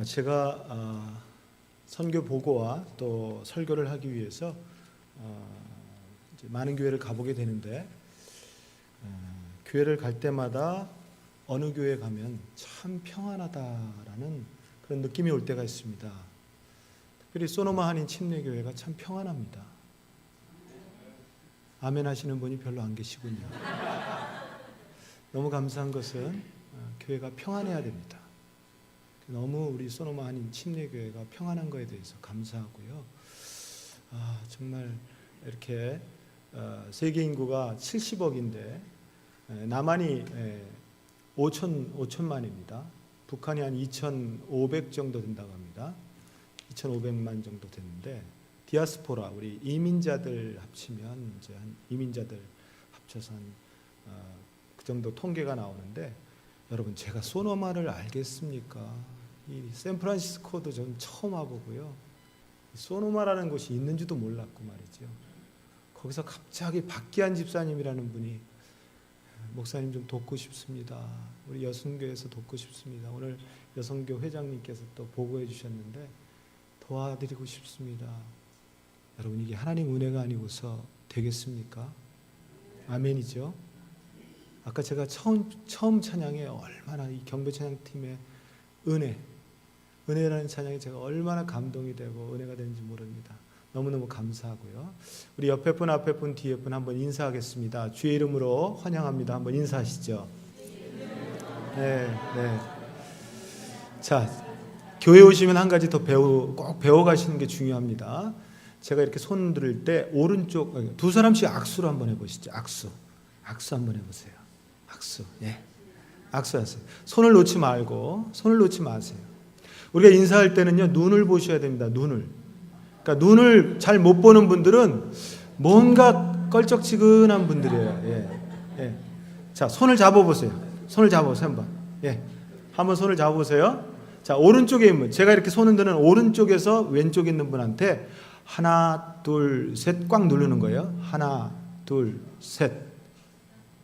제가 선교 보고와 또 설교를 하기 위해서 이제 많은 교회를 가보게 되는데 교회를 갈 때마다 어느 교회 가면 참 평안하다라는 그런 느낌이 올 때가 있습니다. 특별히 소노마 한인 침례교회가 참 평안합니다. 아멘 하시는 분이 별로 안 계시군요. 너무 감사한 것은 교회가 평안해야 됩니다. 너무 우리 소노마 한인 침례교회가 평안한 것에 대해서 감사하고요. 정말 이렇게 세계 인구가 70억인데 남한이 5천만입니다. 북한이 한 2,500 정도 된다고 합니다. 2,500만 정도 되는데 디아스포라 우리 이민자들 합치면 이제 한 이민자들 합쳐서 그 정도 통계가 나오는데 여러분 제가 소노마를 알겠습니까? 이 샌프란시스코도 전 처음 와보고요. 소노마라는 곳이 있는지도 몰랐고 말이죠. 거기서 갑자기 박기한 집사님이라는 분이 목사님 좀 돕고 싶습니다. 우리 여성교회에서 돕고 싶습니다. 오늘 여성교 회장님께서 또 보고해 주셨는데 도와드리고 싶습니다. 여러분 이게 하나님 은혜가 아니고서 되겠습니까? 아멘이죠. 아까 제가 처음 찬양에 얼마나 이 경배 찬양팀의 은혜라는 찬양에 제가 얼마나 감동이 되고 은혜가 되는지 모릅니다. 너무너무 감사하고요. 우리 옆에 분, 앞에 분, 뒤에 분 한번 인사하겠습니다. 주의 이름으로 환영합니다. 한번 인사하시죠. 네. 자, 교회 오시면 한 가지 더 꼭 배워가시는 게 중요합니다. 제가 이렇게 손 들을 때 오른쪽 두 사람씩 악수로 한번 해보시죠. 악수 한번 해보세요. 악수, 예, 악수하세요. 손을 놓지 마세요. 우리가 인사할 때는요 눈을 보셔야 됩니다. 그러니까 눈을 잘 못 보는 분들은 뭔가 껄쩍지근한 분들이에요. 예. 자, 손을 잡아보세요. 한번. 예, 한번 손을 잡아보세요. 자, 오른쪽에 있는 분, 제가 이렇게 손 흔드는 오른쪽에서 왼쪽에 있는 분한테 하나, 둘, 셋 꽉 누르는 거예요. 하나, 둘, 셋.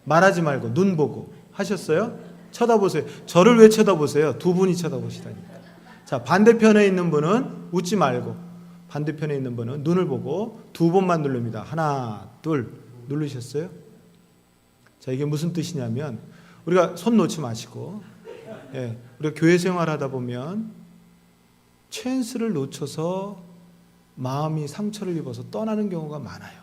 말하지 말고 눈 보고 하셨어요? 쳐다보세요. 저를 왜 쳐다보세요? 두 분이 쳐다보시다니까. 자, 반대편에 있는 분은 웃지 말고 반대편에 있는 분은 눈을 보고 두 번만 누릅니다. 하나, 둘 누르셨어요? 자, 이게 무슨 뜻이냐면 우리가 손 놓지 마시고 우리가 교회 생활하다 보면 찬스를 놓쳐서 마음이 상처를 입어서 떠나는 경우가 많아요.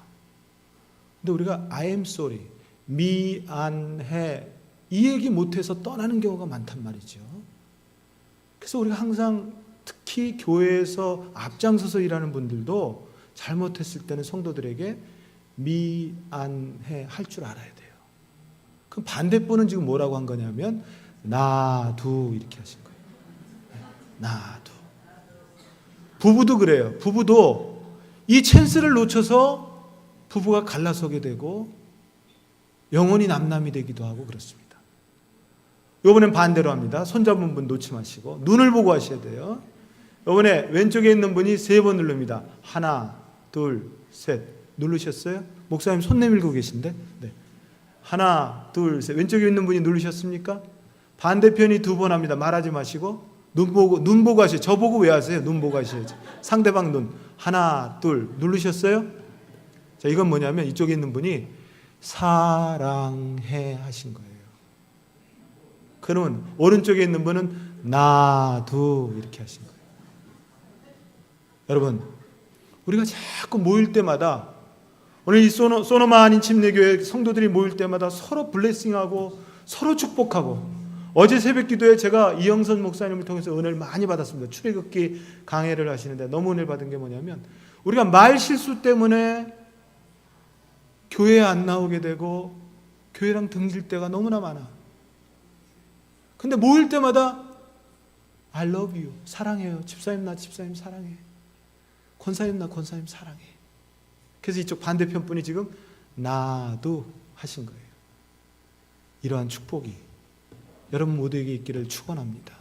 근데 우리가 I am sorry, 미안해 이 얘기 못해서 떠나는 경우가 많단 말이죠. 그래서 우리가 항상 특히 교회에서 앞장서서 일하는 분들도 잘못했을 때는 성도들에게 미안해 할 줄 알아야 돼요. 그럼 반대분은 지금 뭐라고 한 거냐면 나도 이렇게 하신 거예요. 나도. 부부도 그래요. 부부도 이 찬스를 놓쳐서 부부가 갈라서게 되고 영원히 남남이 되기도 하고 그렇습니다. 이번엔 반대로 합니다. 손잡은 분 놓지 마시고 눈을 보고 하셔야 돼요. 이번에 왼쪽에 있는 분이 3번 누릅니다. 하나, 둘, 셋. 누르셨어요? 목사님 손 내밀고 계신데? 네. 하나, 둘, 셋. 왼쪽에 있는 분이 누르셨습니까? 반대편이 2번 합니다. 말하지 마시고 눈 보고 하세요. 저 보고 왜 하세요? 눈 보고 하셔야죠. 상대방 눈. 하나, 둘. 누르셨어요? 자, 이건 뭐냐면 이쪽에 있는 분이 사랑해 하신 거예요. 그러면 오른쪽에 있는 분은 나도 이렇게 하신 거예요. 여러분, 우리가 자꾸 모일 때마다 오늘 이 소노마 한인 침례교회 성도들이 모일 때마다 서로 블레싱하고 서로 축복하고 어제 새벽 기도에 제가 이영선 목사님을 통해서 은혜를 많이 받았습니다. 출애굽기 강해를 하시는데 너무 은혜를 받은 게 뭐냐면 우리가 말 실수 때문에 교회에 안 나오게 되고 교회랑 등질 때가 너무나 많아. 근데 모일 때마다 I love you, 사랑해요. 집사님 나 집사님 사랑해. 권사님 나 권사님 사랑해. 그래서 이쪽 반대편 분이 지금 나도 하신 거예요. 이러한 축복이 여러분 모두에게 있기를 축원합니다.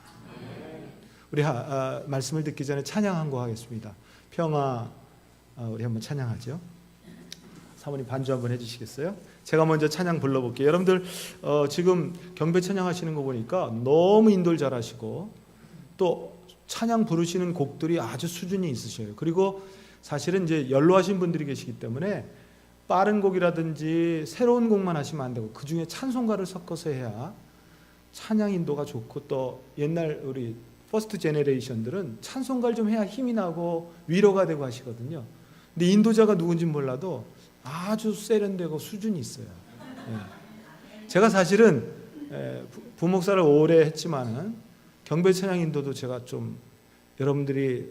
우리 말씀을 듣기 전에 찬양 한 곡 하겠습니다. 평화 우리 한번 찬양하죠. 사모님 반주 한번 해주시겠어요? 제가 먼저 찬양 불러볼게요. 여러분들 지금 경배 찬양하시는 거 보니까 너무 인도를 잘하시고 또 찬양 부르시는 곡들이 아주 수준이 있으셔요. 그리고 사실은 이제 연로하신 분들이 계시기 때문에 빠른 곡이라든지 새로운 곡만 하시면 안 되고 그 중에 찬송가를 섞어서 해야 찬양 인도가 좋고, 또 옛날 우리 퍼스트 제너레이션들은 찬송가를 좀 해야 힘이 나고 위로가 되고 하시거든요. 근데 인도자가 누군지 몰라도 아주 세련되고 수준이 있어요. 제가 사실은 부목사를 오래 했지만은 경배 찬양 인도도 제가 좀 여러분들이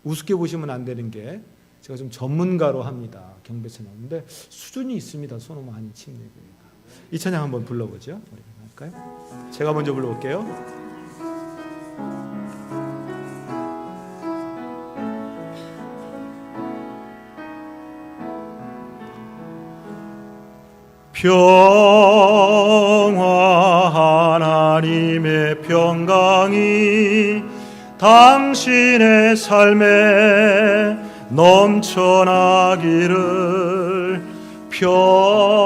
우습게 보시면 안 되는 게 제가 좀 전문가로 합니다. 경배 찬양. 근데 수준이 있습니다. 소노마 한인 침례교회가. 이 찬양 한번 불러보죠. 우리 할까요? 제가 먼저 불러볼게요. 평화 하나님의 평강이 당신의 삶에 넘쳐나기를. 평화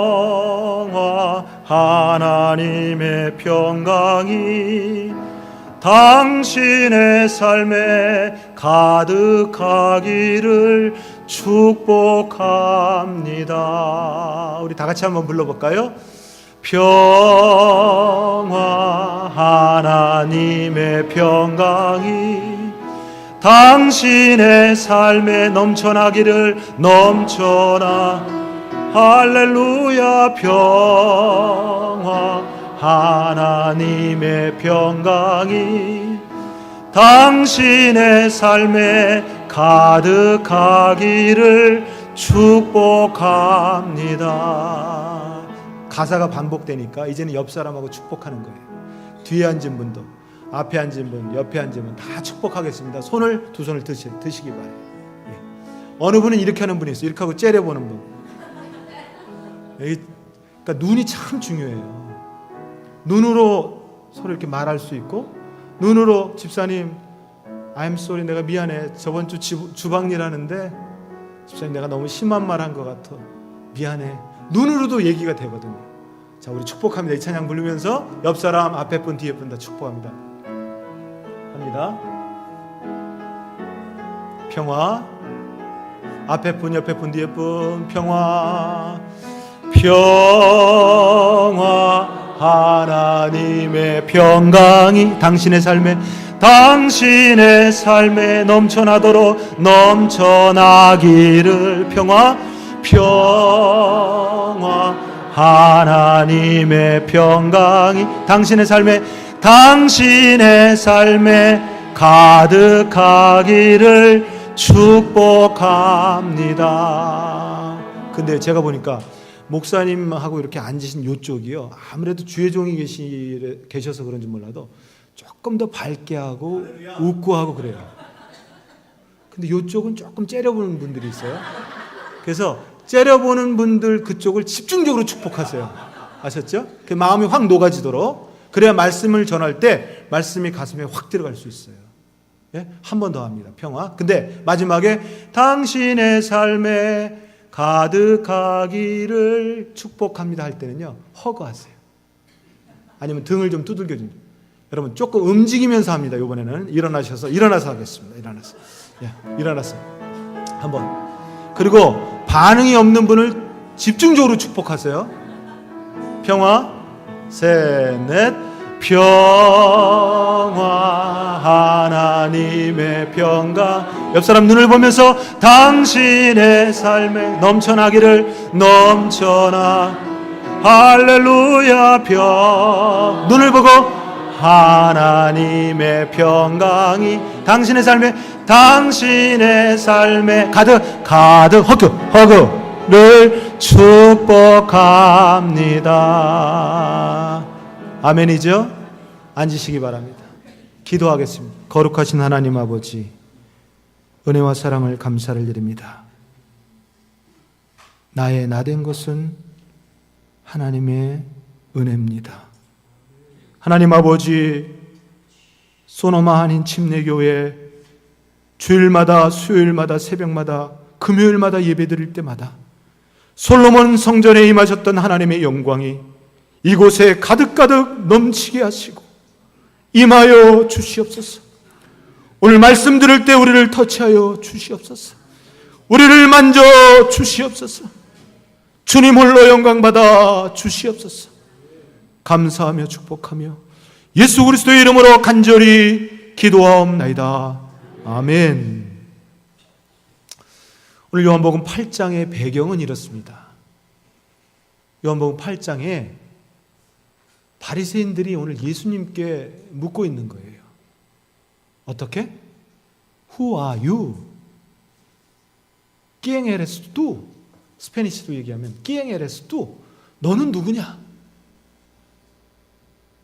하나님의 평강이 당신의 삶에 가득하기를 축복합니다. 우리 다 같이 한번 불러볼까요? 평화 하나님의 평강이 당신의 삶에 넘쳐나기를. 할렐루야. 평화 하나님의 평강이 당신의 삶에 가득하기를 축복합니다. 가사가 반복되니까 이제는 옆 사람하고 축복하는 거예요. 뒤에 앉은 분도, 앞에 앉은 분, 옆에 앉은 분 다 축복하겠습니다. 두 손을 드시기 바래요. 예. 어느 분은 이렇게 하는 분이 있어요. 이렇게 하고 째려보는 분. 그러니까 눈이 참 중요해요. 눈으로 서로 이렇게 말할 수 있고, 눈으로 집사님 I'm sorry, 내가 미안해. 저번 주 주방 일하는데 집사님 내가 너무 심한 말 한 것 같아. 미안해. 눈으로도 얘기가 되거든요. 자, 우리 축복합니다. 이 찬양 부르면서 옆 사람, 앞에 분, 뒤에 분 다 축복합니다. 합니다. 평화. 앞에 분, 옆에 분, 뒤에 분. 평화. 평화 하나님의 평강이 당신의 삶에 넘쳐나기를. 평화 하나님의 평강이 당신의 삶에 가득하기를 축복합니다. 근데 제가 보니까 목사님하고 이렇게 앉으신 요쪽이요, 아무래도 주의 종이 계셔서 그런지 몰라도 조금 더 밝게 하고 웃고 하고 그래요. 근데 요쪽은 조금 째려보는 분들이 있어요. 그래서 째려보는 분들 그쪽을 집중적으로 축복하세요. 아셨죠? 그 마음이 확 녹아지도록. 그래야 말씀을 전할 때 말씀이 가슴에 확 들어갈 수 있어요. 예? 한 번 더 합니다. 평화. 근데 마지막에 당신의 삶에 가득하기를 축복합니다 할 때는요, 허그하세요. 아니면 등을 좀 두들겨 줍니다. 여러분 조금 움직이면서 합니다. 이번에는 일어나서 하겠습니다. 일어나서 한번. 그리고 반응이 없는 분을 집중적으로 축복하세요. 평화. 셋, 넷. 평화 하나님의 평강. 옆 사람 눈을 보면서 당신의 삶에 할렐루야. 눈을 보고 하나님의 평강이 당신의 삶에 가득 허그를 축복합니다. 아멘이죠? 앉으시기 바랍니다. 기도하겠습니다. 거룩하신 하나님 아버지, 은혜와 사랑을 감사를 드립니다. 나의 나된 것은 하나님의 은혜입니다. 하나님 아버지, 소노마 한인 침례교회 주일마다, 수요일마다, 새벽마다, 금요일마다 예배드릴 때마다 솔로몬 성전에 임하셨던 하나님의 영광이 이곳에 가득가득 넘치게 하시고 임하여 주시옵소서. 오늘 말씀 들을 때 우리를 터치하여 주시옵소서. 우리를 만져 주시옵소서. 주님 홀로 영광받아 주시옵소서. 감사하며 축복하며 예수 그리스도의 이름으로 간절히 기도하옵나이다. 아멘. 오늘 요한복음 8장의 배경은 이렇습니다. 요한복음 8장에 바리새인들이 오늘 예수님께 묻고 있는 거예요. 어떻게? Who are you? ¿Quién eres tú? 스페니쉬로 얘기하면 ¿Quién eres tú? 너는 누구냐?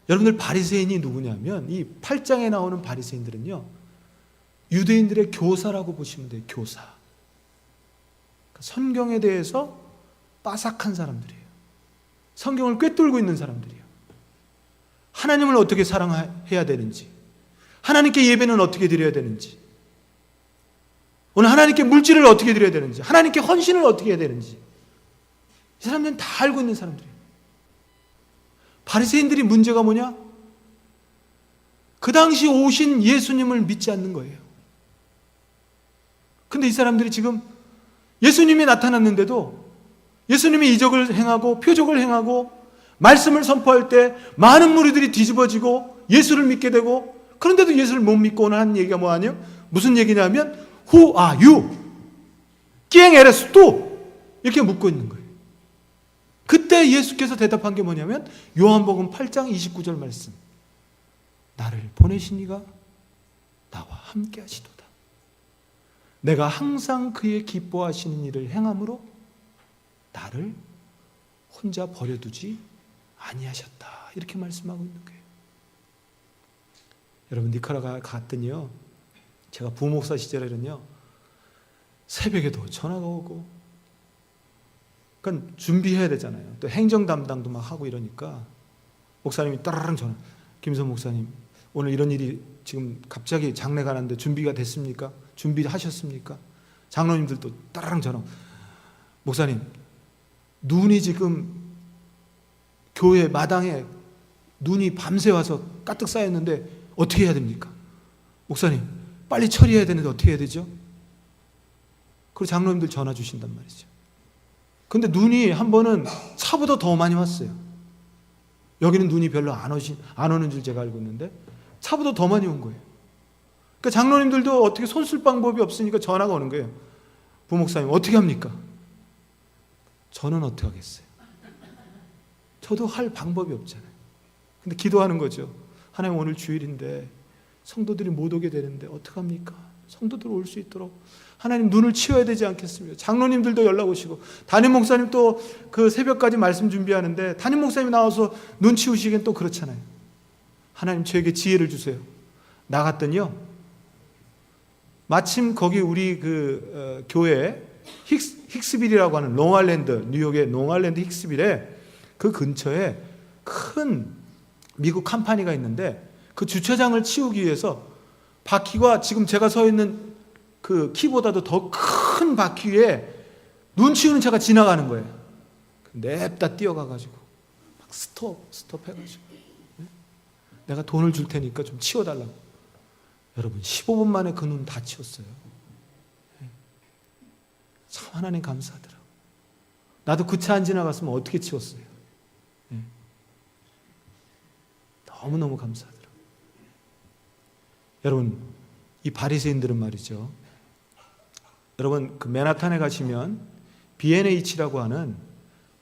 여러분들 바리새인이 누구냐면 이 8장에 나오는 바리새인들은요, 유대인들의 교사라고 보시면 돼요. 교사. 성경에 대해서 빠삭한 사람들이에요. 성경을 꿰뚫고 있는 사람들이에요. 하나님을 어떻게 사랑해야 되는지, 하나님께 예배는 어떻게 드려야 되는지, 오늘 하나님께 물질을 어떻게 드려야 되는지, 하나님께 헌신을 어떻게 해야 되는지, 이 사람들은 다 알고 있는 사람들이에요. 바리새인들이 문제가 뭐냐? 그 당시 오신 예수님을 믿지 않는 거예요. 근데 이 사람들이 지금 예수님이 나타났는데도 예수님이 이적을 행하고 표적을 행하고 말씀을 선포할 때 많은 무리들이 뒤집어지고 예수를 믿게 되고, 그런데도 예수를 못 믿고 오늘 하는 얘기가 뭐하냐? 무슨 얘기냐면 Who are you? ¿Quién eres tú? 이렇게 묻고 있는 거예요. 그때 예수께서 대답한 게 뭐냐면 요한복음 8장 29절 말씀. 나를 보내신 이가 나와 함께 하시도다. 내가 항상 그의 기뻐하시는 일을 행함으로 나를 혼자 버려두지 아니하셨다. 이렇게 말씀하고 있는 거예요. 여러분, 니카라가 갔더니요, 제가 부목사 시절에는요, 새벽에도 전화가 오고, 그러니까 준비해야 되잖아요. 또 행정 담당도 막 하고 이러니까 목사님이 따라랑 전화, 김선 목사님 오늘 이런 일이 지금 갑자기 장례가 났는데 준비가 됐습니까? 준비하셨습니까? 장로님들도 따라랑 전화, 목사님 눈이 지금 교회 마당에 눈이 밤새 와서 가득 쌓였는데 어떻게 해야 됩니까? 목사님 빨리 처리해야 되는데 어떻게 해야 되죠? 그리고 장로님들 전화 주신단 말이죠. 근데 눈이 한 번은 차보다 더 많이 왔어요. 여기는 눈이 별로 안 오는 줄 제가 알고 있는데 차보다 더 많이 온 거예요. 그러니까 장로님들도 어떻게 손 쓸 방법이 없으니까 전화가 오는 거예요. 부목사님 어떻게 합니까? 저는 어떻게 하겠어요? 저도 할 방법이 없잖아요. 근데 기도하는 거죠. 하나님 오늘 주일인데 성도들이 못 오게 되는데 어떡합니까? 성도들 올 수 있도록 하나님 눈을 치워야 되지 않겠습니까? 장로님들도 연락 오시고 담임 목사님 또 그 새벽까지 말씀 준비하는데 담임 목사님이 나와서 눈 치우시기엔 또 그렇잖아요. 하나님 저에게 지혜를 주세요. 나갔더니요, 마침 거기 우리 그 교회 힉스빌이라고 하는 롱아일랜드, 뉴욕의 롱아일랜드 힉스빌에 그 근처에 큰 미국 컴퍼니가 있는데 그 주차장을 치우기 위해서 바퀴가 지금 제가 서 있는 그 키보다도 더 큰 바퀴 위에 눈 치우는 차가 지나가는 거예요. 냅다 뛰어가가지고 막 스톱 해가지고 내가 돈을 줄 테니까 좀 치워달라고. 여러분 15분 만에 그 눈 다 치웠어요. 참 하나님 감사하더라고. 나도 그 차 안 지나갔으면 어떻게 치웠어요. 너무너무 감사하더라고. 여러분 이 바리새인들은 말이죠, 여러분 그 맨하탄에 가시면 B&H라고 하는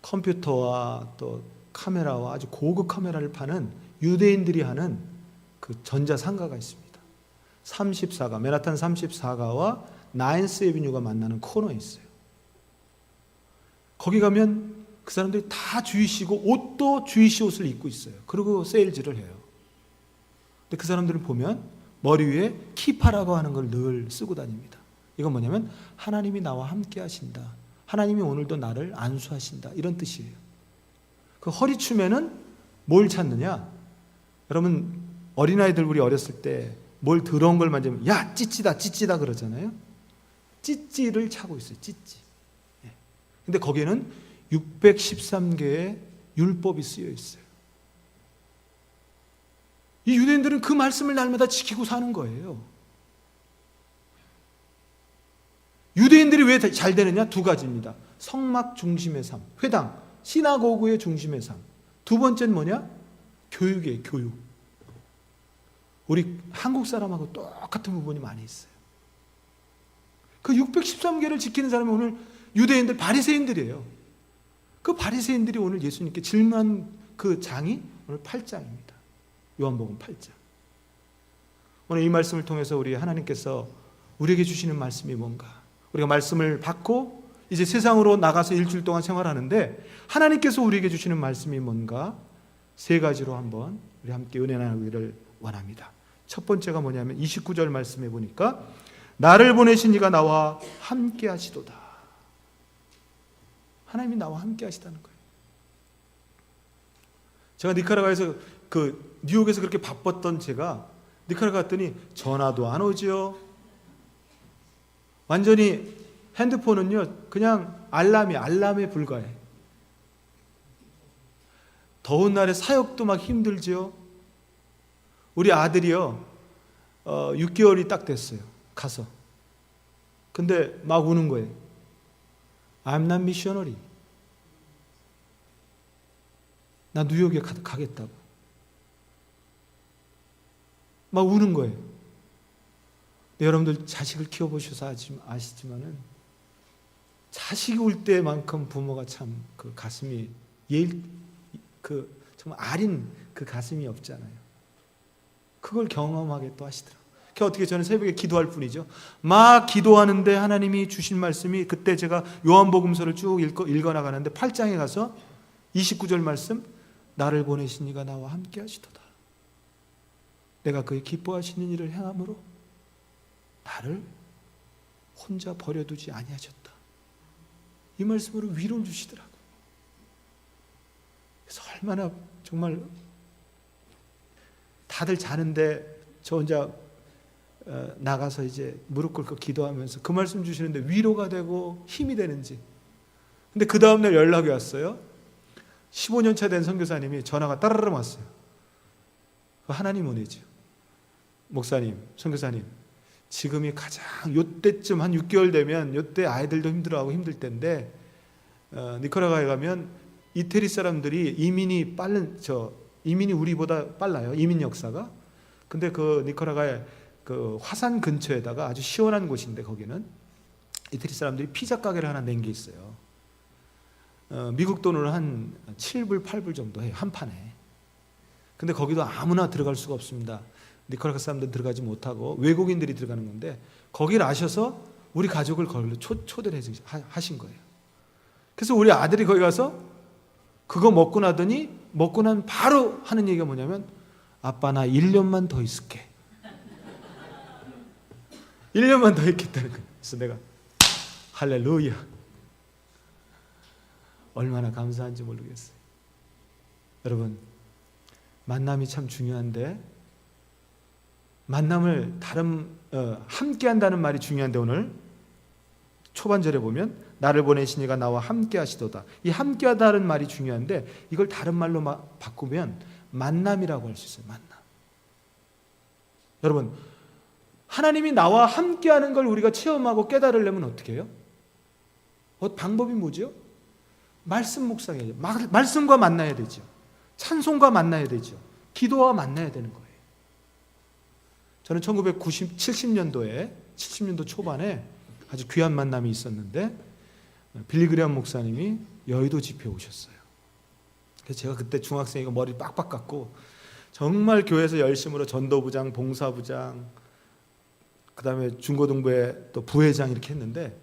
컴퓨터와 또 카메라와 아주 고급 카메라를 파는 유대인들이 하는 그 전자상가가 있습니다. 34가, 맨하탄 34가와 나인스 에비뉴가 만나는 코너에 있어요. 거기 가면 그 사람들이 다 주이시고 옷도 주이시 옷을 입고 있어요. 그리고 세일즈를 해요. 근데 그 사람들을 보면 머리 위에 키파라고 하는 걸 늘 쓰고 다닙니다. 이건 뭐냐면 하나님이 나와 함께 하신다. 하나님이 오늘도 나를 안수하신다. 이런 뜻이에요. 그 허리춤에는 뭘 찾느냐? 여러분 어린아이들 우리 어렸을 때 뭘 더러운 걸 만지면 야 찌찌다 그러잖아요. 찌찌를 차고 있어요. 찌찌. 근데 거기에는 613개의 율법이 쓰여 있어요. 이 유대인들은 그 말씀을 날마다 지키고 사는 거예요. 유대인들이 왜 잘 되느냐? 두 가지입니다. 성막 중심의 삶, 회당, 시나고그의 중심의 삶. 두 번째는 뭐냐? 교육이에요, 교육. 우리 한국 사람하고 똑같은 부분이 많이 있어요. 그 613계를 지키는 사람이 오늘 유대인들, 바리새인들이에요. 그 바리새인들이 오늘 예수님께 질문한 그 장이 오늘 8장입니다. 요한복음 8장. 오늘 이 말씀을 통해서 우리 하나님께서 우리에게 주시는 말씀이 뭔가? 우리가 말씀을 받고 이제 세상으로 나가서 일주일 동안 생활하는데 하나님께서 우리에게 주시는 말씀이 뭔가? 세 가지로 한번 우리 함께 은혜 나누기를 원합니다. 첫 번째가 뭐냐면 29절 말씀해 보니까 나를 보내신 이가 나와 함께 하시도다. 하나님이 나와 함께 하시다는 거예요. 제가 니카라과에서 뉴욕에서 그렇게 바빴던 제가 니카라과 갔더니 전화도 안 오죠. 완전히 핸드폰은요 그냥 알람에 불과해. 더운 날에 사역도 막 힘들죠. 우리 아들이요 6개월이 딱 됐어요. 가서. 근데 막 우는 거예요. I'm not missionary. 나 뉴욕에 가겠다고. 막 우는 거예요. 네, 여러분들 자식을 키워보셔서 아시지만은 자식이 울 때만큼 부모가 참 그 가슴이 정말 아린 그 가슴이 없잖아요. 그걸 경험하게 또 하시더라고요. 어떻게 저는 새벽에 기도할 뿐이죠. 막 기도하는데 하나님이 주신 말씀이 그때 제가 요한복음서를 쭉 읽어 나가는데 8장에 가서 29절 말씀 나를 보내신 이가 나와 함께 하시도다. 내가 그의 기뻐하시는 일을 행함으로 나를 혼자 버려두지 아니하셨다. 이 말씀으로 위로를 주시더라고요. 그래서 얼마나 정말 다들 자는데 저 혼자 나가서 이제 무릎 꿇고 기도하면서 그 말씀 주시는데 위로가 되고 힘이 되는지. 근데 그 다음날 연락이 왔어요. 15년 차 된 선교사님이 전화가 따르르 왔어요. 하나님 은혜죠. 목사님, 선교사님, 지금이 가장 요때쯤 한 6개월 되면 요때 아이들도 힘들어하고 힘들 때인데 니카라과에 가면 이태리 사람들이 이민이 우리보다 빨라요. 이민 역사가. 근데 그 니카라과에 그 화산 근처에다가 아주 시원한 곳인데 거기는 이태리 사람들이 피자 가게를 하나 낸 게 있어요. 미국 돈으로 한 7불, 8불 정도 해요. 한 판에. 근데 거기도 아무나 들어갈 수가 없습니다. 니카라과 사람들은 들어가지 못하고 외국인들이 들어가는 건데 거기를 아셔서 우리 가족을 거기로 초대를 하신 거예요. 그래서 우리 아들이 거기 가서 그거 먹고 난 바로 하는 얘기가 뭐냐면 아빠 나 1년만 더 있을게. 1년만 더 있겠다는 거예요. 그래서 내가 할렐루야. 얼마나 감사한지 모르겠어요. 여러분 만남이 참 중요한데 만남을 함께 한다는 말이 중요한데 오늘 초반절에 보면 나를 보내신 이가 나와 함께 하시도다. 이 함께 하다는 말이 중요한데 이걸 다른 말로 바꾸면 만남이라고 할 수 있어요. 만남. 여러분 하나님이 나와 함께 하는 걸 우리가 체험하고 깨달으려면 어떻게 해요? 방법이 뭐죠? 말씀 묵상해야죠. 말씀과 만나야 되죠. 찬송과 만나야 되죠. 기도와 만나야 되는 거예요. 저는 70년도 초반에 아주 귀한 만남이 있었는데 빌리그레엄 목사님이 여의도 집회에 오셨어요. 그래서 제가 그때 중학생이고 머리 빡빡 깎고 정말 교회에서 열심으로 전도부장, 봉사부장, 그 다음에 중고등부회 또 부회장 이렇게 했는데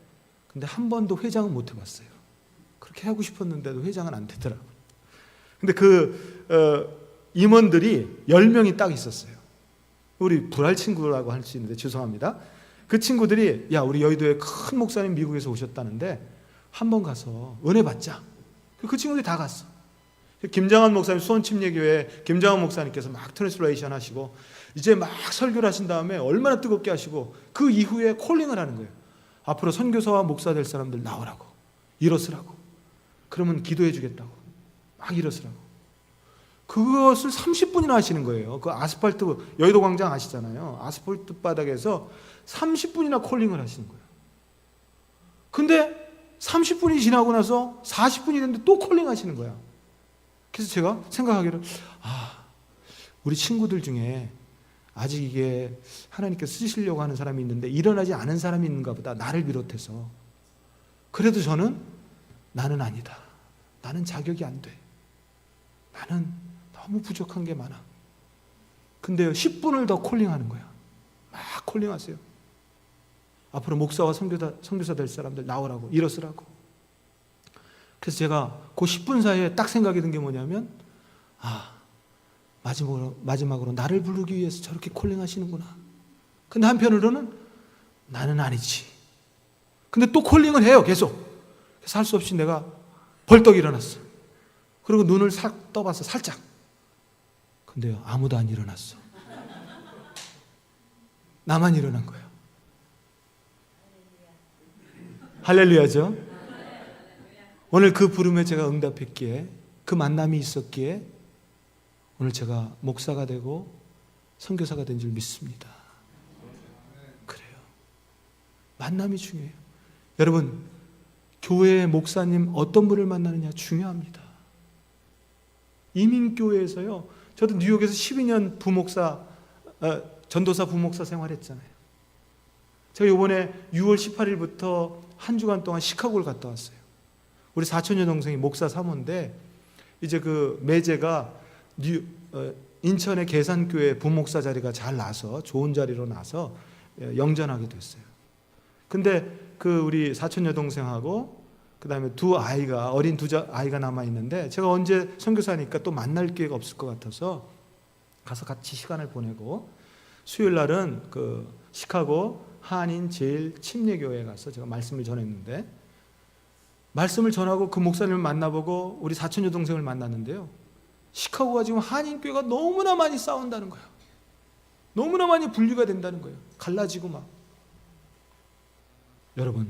근데 한 번도 회장은 못 해봤어요. 그렇게 하고 싶었는데도 회장은 안 되더라고요. 근데 임원들이 10명이 딱 있었어요. 우리 불알 친구라고 할 수 있는데 죄송합니다. 그 친구들이 야 우리 여의도에 큰 목사님 미국에서 오셨다는데 한번 가서 은혜 받자. 그 친구들이 다 갔어. 김장한 목사님 수원침례교회 김장한 목사님께서 막 트랜스레이션 하시고 이제 막 설교를 하신 다음에 얼마나 뜨겁게 하시고 그 이후에 콜링을 하는 거예요. 앞으로 선교사와 목사 될 사람들 나오라고 일어서라고 그러면 기도해 주겠다고 막 일어서라고 그것을 30분이나 하시는 거예요. 그 아스팔트 여의도 광장 아시잖아요. 아스팔트 바닥에서 30분이나 콜링을 하시는 거예요. 근데 30분이 지나고 나서 40분이 됐는데 또 콜링하시는 거야. 그래서 제가 생각하기를 우리 친구들 중에 아직 이게 하나님께 쓰시려고 하는 사람이 있는데 일어나지 않은 사람이 있는가 보다, 나를 비롯해서. 그래도 저는 나는 아니다. 나는 자격이 안 돼. 나는 너무 부족한 게 많아. 근데요, 10분을 더 콜링하는 거야. 막 콜링하세요. 앞으로 목사와 선교사 될 사람들 나오라고, 일어서라고. 그래서 제가 그 10분 사이에 딱 생각이 든 게 뭐냐면, 마지막으로 나를 부르기 위해서 저렇게 콜링하시는구나. 근데 한편으로는 나는 아니지. 근데 또 콜링을 해요, 계속. 그래서 할 수 없이 내가 벌떡 일어났어. 그리고 눈을 싹 떠봤어, 살짝. 근데요, 아무도 안 일어났어. 나만 일어난 거예요. 할렐루야죠. 오늘 그 부름에 제가 응답했기에, 그 만남이 있었기에 오늘 제가 목사가 되고 선교사가 된 줄 믿습니다. 그래요. 만남이 중요해요. 여러분, 교회의 목사님 어떤 분을 만나느냐 중요합니다. 이민교회에서요, 저도 뉴욕에서 12년 전도사 부목사 생활했잖아요. 제가 이번에 6월 18일부터 한 주간 동안 시카고를 갔다 왔어요. 우리 사촌 여동생이 목사 사모인데, 이제 그 매제가 인천의 계산교회 부목사 자리가 잘 나서, 좋은 자리로 나서 영전하게 됐어요. 근데 그 우리 사촌 여동생하고 그 다음에 어린 두 아이가 남아있는데, 제가 언제 선교사니까 또 만날 기회가 없을 것 같아서 가서 같이 시간을 보내고, 수요일 날은 그 시카고 한인 제일 침례교회에 가서 제가 말씀을 전했는데, 말씀을 전하고 그 목사님을 만나보고 우리 사촌 여동생을 만났는데요, 시카고가 지금 한인교회가 너무나 많이 싸운다는 거예요. 너무나 많이 분리가 된다는 거예요. 갈라지고 막. 여러분,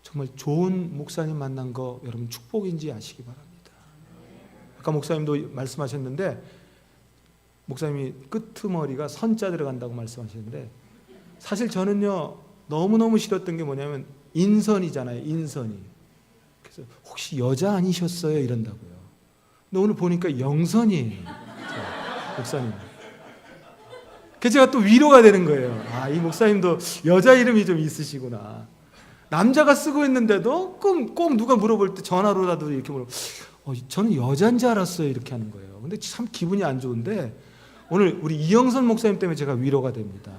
정말 좋은 목사님 만난 거 여러분 축복인지 아시기 바랍니다. 아까 목사님도 말씀하셨는데, 목사님이 끄트머리가 선자 들어간다고 말씀하셨는데, 사실 저는요 너무너무 싫었던 게 뭐냐면 인선이잖아요. 인선이. 그래서 혹시 여자 아니셨어요? 이런다고요. 근데 오늘 보니까 영선이에요, 목사님. 그래서 제가 또 위로가 되는 거예요. 이 목사님도 여자 이름이 좀 있으시구나. 남자가 쓰고 있는데도 꼭 누가 물어볼 때 전화로라도 이렇게 저는 여자인 줄 알았어요, 이렇게 하는 거예요. 근데 참 기분이 안 좋은데, 오늘 우리 이영선 목사님 때문에 제가 위로가 됩니다.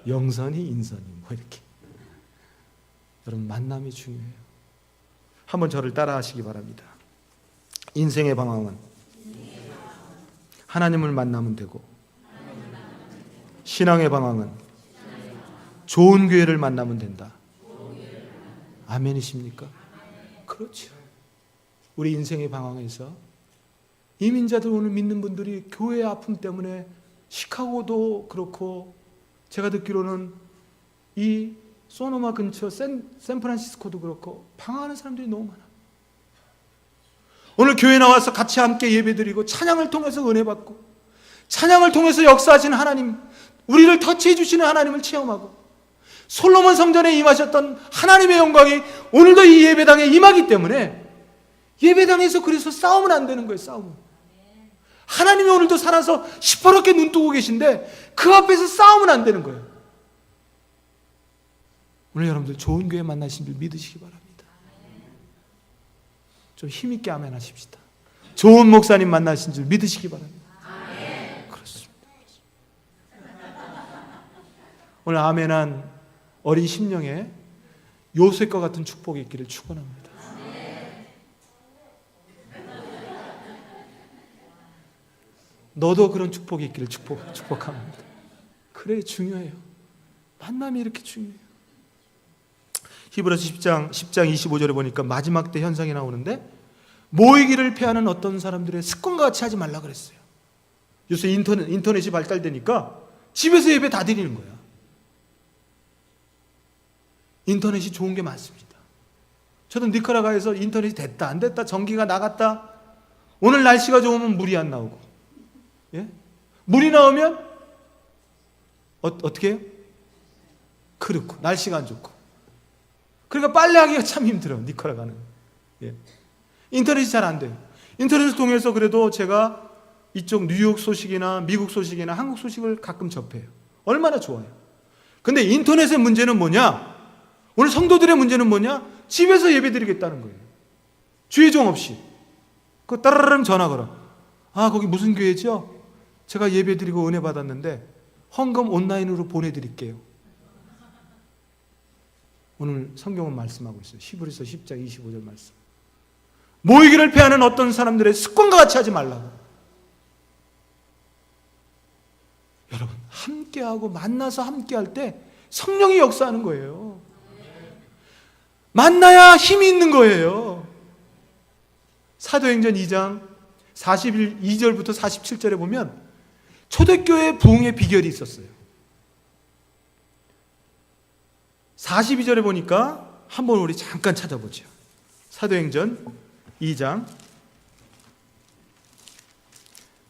영선이, 인선이 이렇게. 여러분, 만남이 중요해요. 한번 저를 따라 하시기 바랍니다. 인생의 방황은 하나님을 만나면 되고, 신앙의 방황은 좋은 교회를 만나면 된다. 아멘이십니까? 그렇죠. 우리 인생의 방황에서 이민자들, 오늘 믿는 분들이 교회의 아픔 때문에 시카고도 그렇고, 제가 듣기로는 이 소노마 근처 샌프란시스코도 그렇고 방황하는 사람들이 너무 많아. 오늘 교회 나와서 같이 함께 예배드리고 찬양을 통해서 은혜 받고, 찬양을 통해서 역사하시는 하나님, 우리를 터치해 주시는 하나님을 체험하고, 솔로몬 성전에 임하셨던 하나님의 영광이 오늘도 이 예배당에 임하기 때문에, 예배당에서 그래서 싸우면 안 되는 거예요. 싸우면. 하나님이 오늘도 살아서 시퍼렇게 눈 뜨고 계신데 그 앞에서 싸우면 안 되는 거예요. 오늘 여러분들 좋은 교회 만나신 줄 믿으시기 바랍니다. 좀 힘있게 아멘 하십시다. 좋은 목사님 만나신 줄 믿으시기 바랍니다. 그렇습니다. 오늘 아멘한 어린 심령에 요셉과 같은 축복이 있기를 축원합니다. 너도 그런 축복이 있기를 축복합니다. 그래, 중요해요. 만남이 이렇게 중요해요. 히브리서 10장 25절에 보니까 마지막 때 현상이 나오는데, 모이기를 패하는 어떤 사람들의 습관과 같이 하지 말라 그랬어요. 요새 인터넷이 발달되니까 집에서 예배 다 드리는 거야. 인터넷이 좋은 게 많습니다. 저도 니카라과에서 인터넷이 됐다 안 됐다, 전기가 나갔다, 오늘 날씨가 좋으면 물이 안 나오고, 예? 물이 나오면 어떻게 해요? 그렇고, 날씨가 안 좋고. 그러니까 빨래하기가 참 힘들어요. 니카라과는. 예. 인터넷이 잘 안 돼요. 인터넷을 통해서 그래도 제가 이쪽 뉴욕 소식이나 미국 소식이나 한국 소식을 가끔 접해요. 얼마나 좋아요. 근데 인터넷의 문제는 뭐냐? 오늘 성도들의 문제는 뭐냐? 집에서 예배드리겠다는 거예요. 주의종 없이. 그 따라랑 전화 걸어. 아, 거기 무슨 교회죠? 제가 예배드리고 은혜 받았는데 헌금 온라인으로 보내드릴게요. 오늘 성경은 말씀하고 있어요. 히브리서 10장 25절 말씀. 모이기를 패하는 어떤 사람들의 습관과 같이 하지 말라고. 여러분, 함께하고 만나서 함께할 때 성령이 역사하는 거예요. 만나야 힘이 있는 거예요. 사도행전 2장 42절부터 47절에 보면 초대교회 부흥의 비결이 있었어요. 42절에 보니까 한번 우리 잠깐 찾아보죠. 사도행전 2장,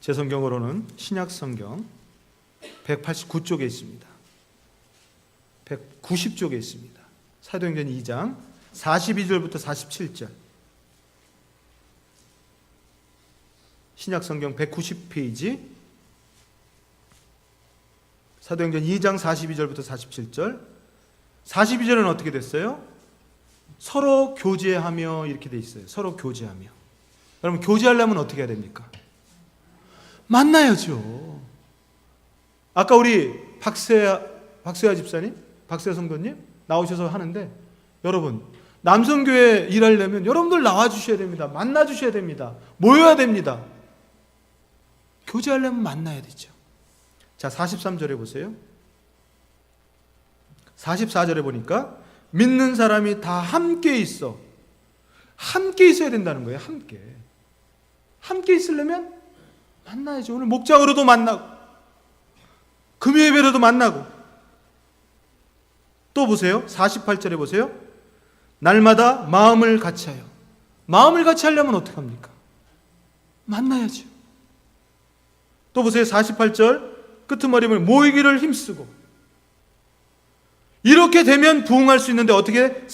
제 성경으로는 신약성경 189쪽에 있습니다. 190쪽에 있습니다. 사도행전 2장 42절부터 47절. 신약성경 190페이지, 사도행전 2장 42절부터 47절. 42절은 어떻게 됐어요? 서로 교제하며 이렇게 돼 있어요. 서로 교제하며. 여러분, 교제하려면 어떻게 해야 됩니까? 만나야죠. 아까 우리 박세아 집사님, 박세아 성도님 나오셔서 하는데, 여러분, 남성교회 일하려면 여러분들 나와주셔야 됩니다. 만나주셔야 됩니다. 모여야 됩니다. 교제하려면 만나야 되죠. 자, 43절에 보세요. 44절에 보니까 믿는 사람이 다 함께 있어. 함께 있어야 된다는 거예요. 함께 있으려면 만나야죠. 오늘 목장으로도 만나고 금요예배로도 만나고. 또 보세요. 48절에 보세요. 날마다 마음을 같이 하여. 마음을 같이 하려면 어떻게 합니까? 만나야죠. 또 보세요. 48절 끄트머리 보면 모이기를 힘쓰고. 이렇게 되면 부흥할 수 있는데 어떻게?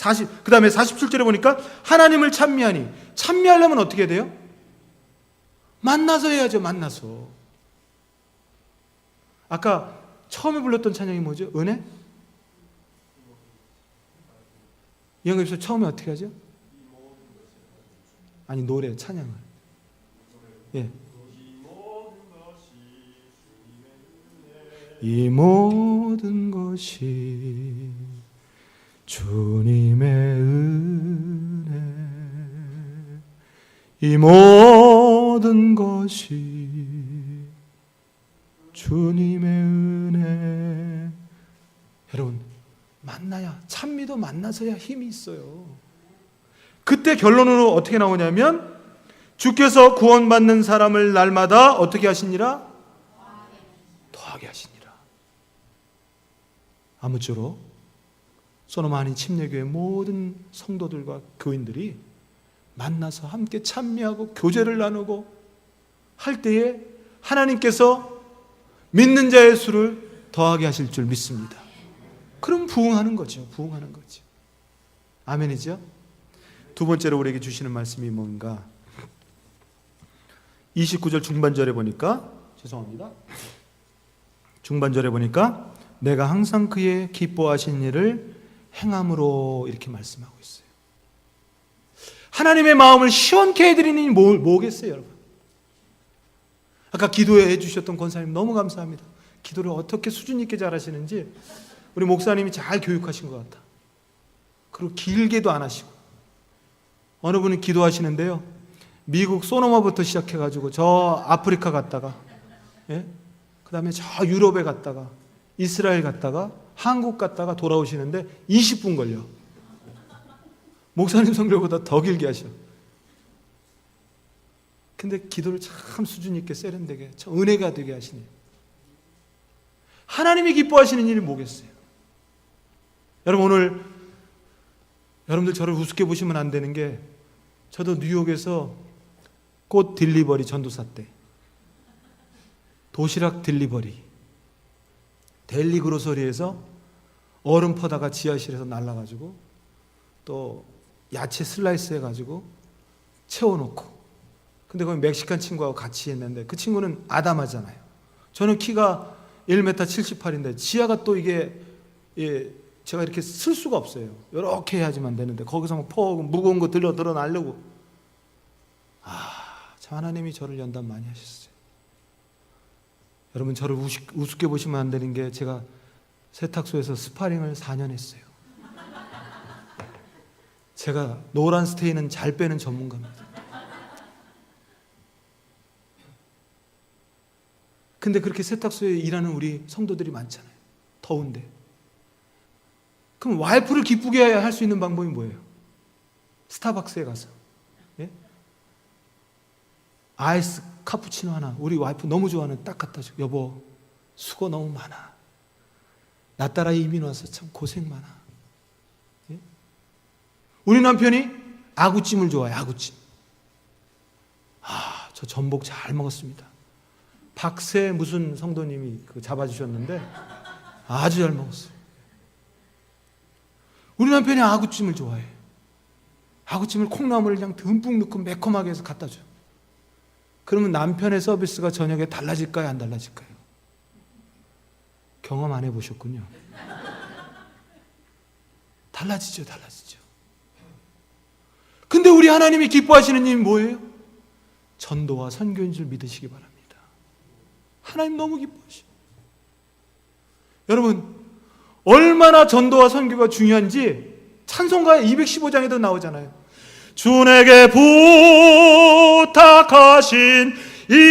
그 다음에 47절에 보니까 하나님을 찬미하니. 찬미하려면 어떻게 돼요? 만나서 해야죠. 만나서. 아까 처음에 불렀던 찬양이 뭐죠? 은혜? 이영엽 처음에 어떻게 하죠? 아니, 노래, 찬양을. 예. 이 모든 것이 주님의 은혜, 이 모든 것이 주님의 은혜. 여러분, 만나야, 찬미도 만나서야 힘이 있어요. 그때 결론으로 어떻게 나오냐면 주께서 구원받는 사람을 날마다 어떻게 하시니라? 더하게 하시니라. 아무쪼록 소노마니 침례교회 모든 성도들과 교인들이 만나서 함께 찬미하고 교제를 나누고 할 때에 하나님께서 믿는 자의 수를 더하게 하실 줄 믿습니다. 그럼 부흥하는 거죠. 부흥하는 거죠. 아멘이죠? 두 번째로 우리에게 주시는 말씀이 뭔가? 29절 중반절에 보니까, 죄송합니다. 중반절에 보니까 내가 항상 그의 기뻐하신 일을 행함으로 이렇게 말씀하고 있어요. 하나님의 마음을 시원케 해드리는 일이 뭐겠어요, 여러분? 아까 기도해 주셨던 권사님 너무 감사합니다. 기도를 어떻게 수준 있게 잘하시는지 우리 목사님이 잘 교육하신 것 같아. 그리고 길게도 안 하시고. 어느 분은 기도하시는데요, 미국 소노마부터 시작해가지고 저 아프리카 갔다가, 예? 그 다음에 저 유럽에 갔다가 이스라엘 갔다가 한국 갔다가 돌아오시는데 20분 걸려. 목사님 성교보다 더 길게 하셔. 근데 기도를 참 수준 있게 세련되게, 참 은혜가 되게 하시네요. 하나님이 기뻐하시는 일이 뭐겠어요? 여러분, 오늘 여러분들 저를 우습게 보시면 안 되는 게, 저도 뉴욕에서 꽃 딜리버리 전도사 때 도시락 딜리버리 델리 그로서리에서 얼음 퍼다가 지하실에서 날라가지고 또 야채 슬라이스 해가지고 채워놓고, 근데 거기 멕시칸 친구하고 같이 했는데 그 친구는 아담하잖아요. 저는 키가 1m 78인데 지하가 또 이게 제가 이렇게 쓸 수가 없어요. 이렇게 해야지만 되는데 거기서 막 무거운 거 들어 놔려고. 참 하나님이 저를 연단 많이 하셨어요. 여러분, 저를 우습게 보시면 안 되는 게 제가 세탁소에서 스파링을 4년 했어요. 제가 노란 스테인은 잘 빼는 전문가입니다. 근데 그렇게 세탁소에 일하는 우리 성도들이 많잖아요. 더운데. 그럼 와이프를 기쁘게 할 수 있는 방법이 뭐예요? 스타벅스에 가서 아이스 카푸치노 하나, 우리 와이프 너무 좋아하는 딱 갖다 줘. 여보, 수고 너무 많아. 나 따라 이민 와서 참 고생 많아. 우리 남편이 아구찜을 좋아해. 아구찜. 저 전복 잘 먹었습니다. 박세 무슨 성도님이 잡아주셨는데 아주 잘 먹었어요. 우리 남편이 아구찜을 좋아해. 아구찜을 콩나물을 그냥 듬뿍 넣고 매콤하게 해서 갖다 줘. 그러면 남편의 서비스가 저녁에 달라질까요? 안 달라질까요? 경험 안 해보셨군요. 달라지죠. 근데 우리 하나님이 기뻐하시는 일이 뭐예요? 전도와 선교인 줄 믿으시기 바랍니다. 하나님 너무 기뻐하시죠. 여러분, 얼마나 전도와 선교가 중요한지 찬송가의 215장에도 나오잖아요. 주에게 부탁하신 일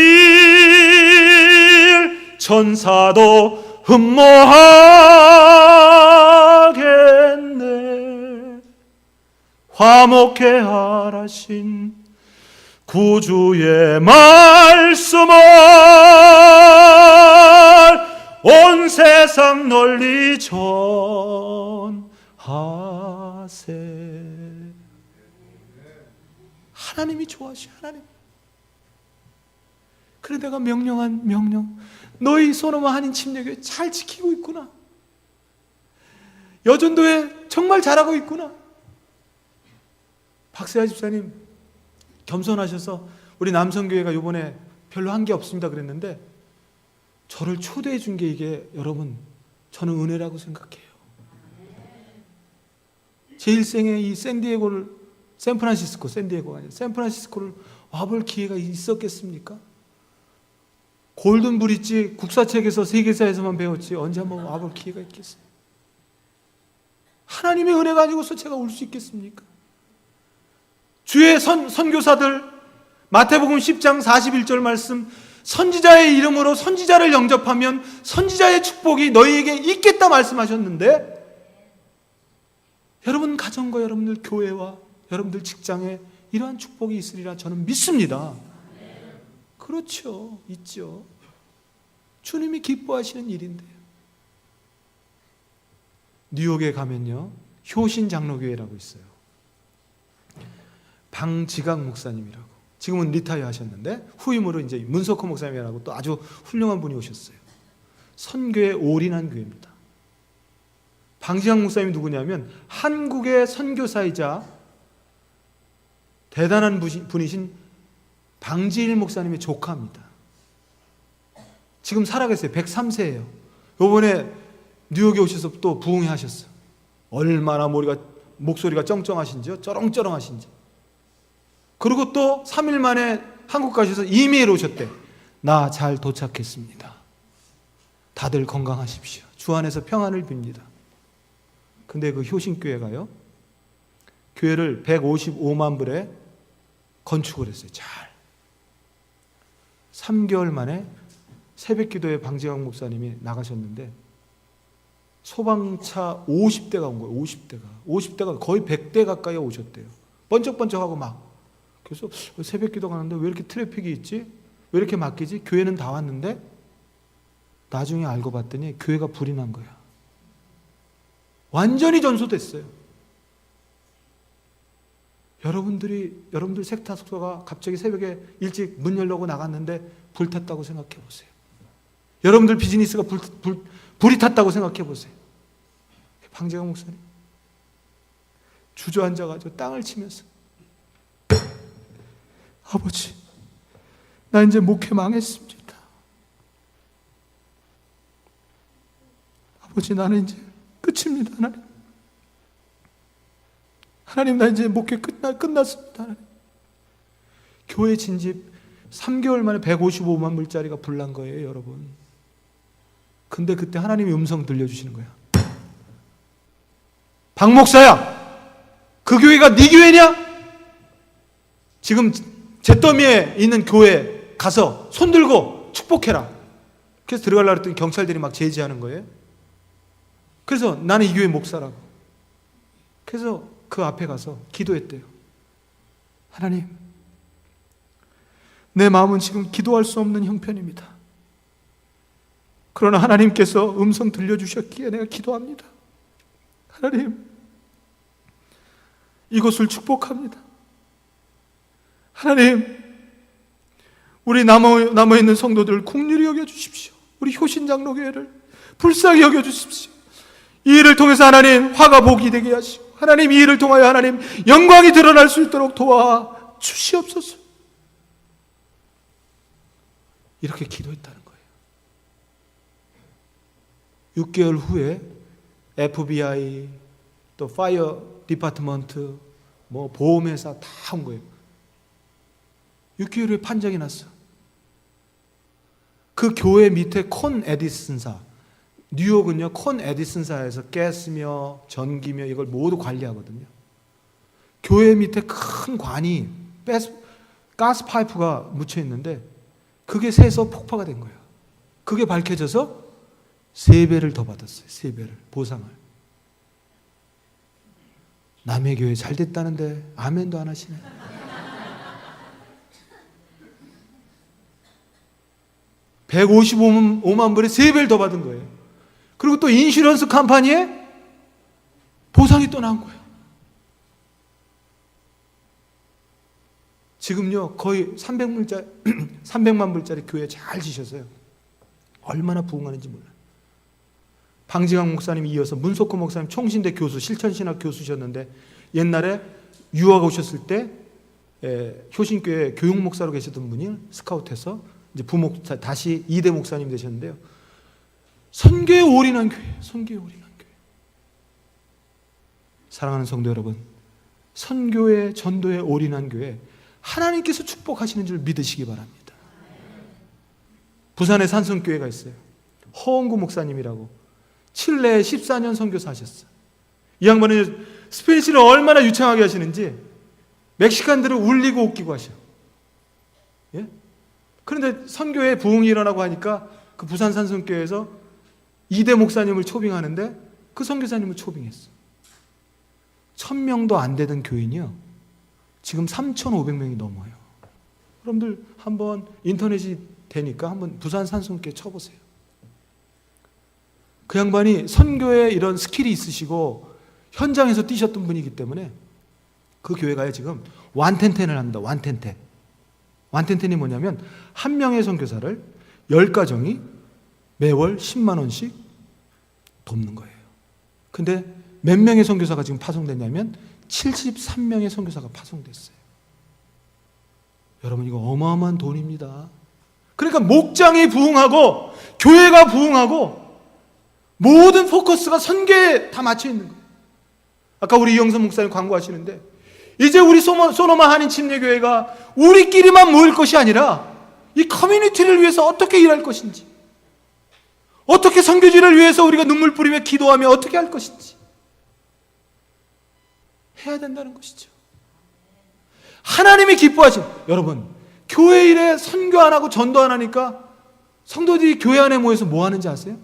천사도 흠모하겠네. 화목해 하라신 구주의 말씀을 온 세상 널리 전하세. 하나님이 좋아하셔. 하나님. 그래, 내가 명령한 명령, 너희 소노마 한인 침례교회 잘 지키고 있구나. 여전도에 정말 잘하고 있구나. 박세아 집사님 겸손하셔서 우리 남성교회가 이번에 별로 한 게 없습니다 그랬는데 저를 초대해 준 게 이게 여러분 저는 은혜라고 생각해요. 제 일생에 이 샌프란시스코가 아니라 샌프란시스코를 와볼 기회가 있었겠습니까? 골든 브릿지 국사책에서 세계사에서만 배웠지 언제 한번 와볼 기회가 있겠어요? 하나님의 은혜가 아니고서 제가 올 수 있겠습니까? 주의 선교사들 마태복음 10장 41절 말씀, 선지자의 이름으로 선지자를 영접하면 선지자의 축복이 너희에게 있겠다 말씀하셨는데, 여러분 가정과 여러분들 교회와 여러분들 직장에 이러한 축복이 있으리라 저는 믿습니다. 그렇죠. 있죠. 주님이 기뻐하시는 일인데요. 뉴욕에 가면요, 효신 장로교회라고 있어요. 방지각 목사님이라고. 지금은 리타이어 하셨는데 후임으로 이제 문석호 목사님이라고 또 아주 훌륭한 분이 오셨어요. 선교에 올인한 교회입니다. 방지각 목사님이 누구냐면 한국의 선교사이자 대단한 분이신 방지일 목사님의 조카입니다. 지금 살아계세요. 103세예요. 요번에 뉴욕에 오셔서 또 부흥회 하셨어요. 얼마나 목소리가 쩡쩡하신지요? 쩌렁쩌렁하신지. 그리고 또 3일 만에 한국 가셔서 이메일 오셨대. 나 잘 도착했습니다. 다들 건강하십시오. 주 안에서 평안을 빕니다. 근데 그 효신교회가요, 교회를 155만 불에 건축을 했어요. 잘. 3개월 만에 새벽기도에 방지각 목사님이 나가셨는데 소방차 50대가 온 거예요. 50대가 거의 100대 가까이 오셨대요. 번쩍번쩍하고 막. 그래서 새벽기도 가는데 왜 이렇게 트래픽이 있지? 왜 이렇게 막히지? 교회는 다 왔는데 나중에 알고 봤더니 교회가 불이 난 거야. 완전히 전소됐어요. 여러분들 세탁소가 갑자기 새벽에 일찍 문 열려고 나갔는데 불 탔다고 생각해 보세요. 여러분들 비즈니스가 불이 탔다고 생각해 보세요. 방지각 목사님. 주저앉아가지고 땅을 치면서, 아버지, 나 이제 목회 망했습니다. 아버지, 나는 이제 끝입니다. 하나님, 나 이제 목회 끝났습니다. 하나님. 교회 진집 3개월 만에 155만 불짜리가 불난 거예요, 여러분. 근데 그때 하나님이 음성 들려주시는 거야. 박 목사야, 그 교회가 네 교회냐? 지금 잿더미에 있는 교회 가서 손 들고 축복해라. 그래서 들어가려고 했더니 경찰들이 막 제지하는 거예요. 그래서 나는 이 교회 목사라고. 그래서 그 앞에 가서 기도했대요. 하나님, 내 마음은 지금 기도할 수 없는 형편입니다. 그러나 하나님께서 음성 들려주셨기에 내가 기도합니다. 하나님, 이곳을 축복합니다. 하나님, 우리 남아있는 성도들 긍휼히 여겨주십시오. 우리 효신장로교회를 불쌍히 여겨주십시오. 이 일을 통해서 하나님 화가 복이 되게 하시고, 하나님 이 일을 통하여 하나님 영광이 드러날 수 있도록 도와주시옵소서. 이렇게 기도했다는 거예요. 6개월 후에 FBI, 또 파이어 디파트먼트, 뭐 보험회사 다 온 거예요. 6개월 후에 판정이 났어. 그 교회 밑에 콘 에디슨사, 뉴욕은요 콘 에디슨사에서 가스며 전기며 이걸 모두 관리하거든요. 교회 밑에 큰 관이 가스 파이프가 묻혀 있는데 그게 새서 폭파가 된 거예요. 그게 밝혀져서 3배를 더 받았어요. 3배를 보상을. 남의 교회 잘 됐다는데 아멘도 안 하시네. $155만 불에 3배를 더 받은 거예요. 그리고 또 인슈런스 컴퍼니에 보상이 또 나온 거예요. 지금요 거의 300만 불짜리 교회 잘 지셨어요. 얼마나 부흥하는지 몰라요. 방지강 목사님 이어서 문석호 목사님 총신대 교수, 실천신학 교수셨는데 옛날에 유학 오셨을 때 효신교회 교육 목사로 계셨던 분이 스카우트해서 이제 부목사 다시 2대 목사님 되셨는데요. 선교에 올인한 교회, 선교에 올인한 교회. 사랑하는 성도 여러분, 선교에 전도에 올인한 교회 하나님께서 축복하시는 줄 믿으시기 바랍니다. 부산에 산성교회가 있어요. 허원구 목사님이라고 칠레에 14년 선교사 하셨어요. 이 양반은 스페니쉬를 얼마나 유창하게 하시는지 멕시칸들을 울리고 웃기고 하셔. 예? 그런데 선교에 부흥이 일어나고 하니까 그 부산 산성교회에서 2대 목사님을 초빙하는데 그 선교사님을 초빙했어. 1000명도 안 되던 교인이요 지금 3,500명이 넘어요. 여러분들 한번 인터넷이 되니까 한번 부산 산성교회 쳐보세요. 그 양반이 선교에 이런 스킬이 있으시고 현장에서 뛰셨던 분이기 때문에 그 교회가요 지금 완텐텐을 합니다. 완텐텐. 완텐텐이 뭐냐면 한 명의 선교사를 10가정이 매월 10만 원씩 돕는 거예요. 근데 몇 명의 선교사가 지금 파송됐냐면 73명의 선교사가 파송됐어요. 여러분 이거 어마어마한 돈입니다. 그러니까 목장이 부흥하고 교회가 부흥하고 모든 포커스가 선교에 다 맞춰 있는 거예요. 아까 우리 이영선 목사님 광고하시는데 이제 우리 소노마 한인 침례교회가 우리끼리만 모일 것이 아니라 이 커뮤니티를 위해서 어떻게 일할 것인지, 어떻게 선교지를 위해서 우리가 눈물 뿌리며 기도하며 어떻게 할 것인지 해야 된다는 것이죠. 하나님이 기뻐하신, 여러분 교회 일에 선교 안 하고 전도 안 하니까 성도들이 교회 안에 모여서 뭐 하는지 아세요?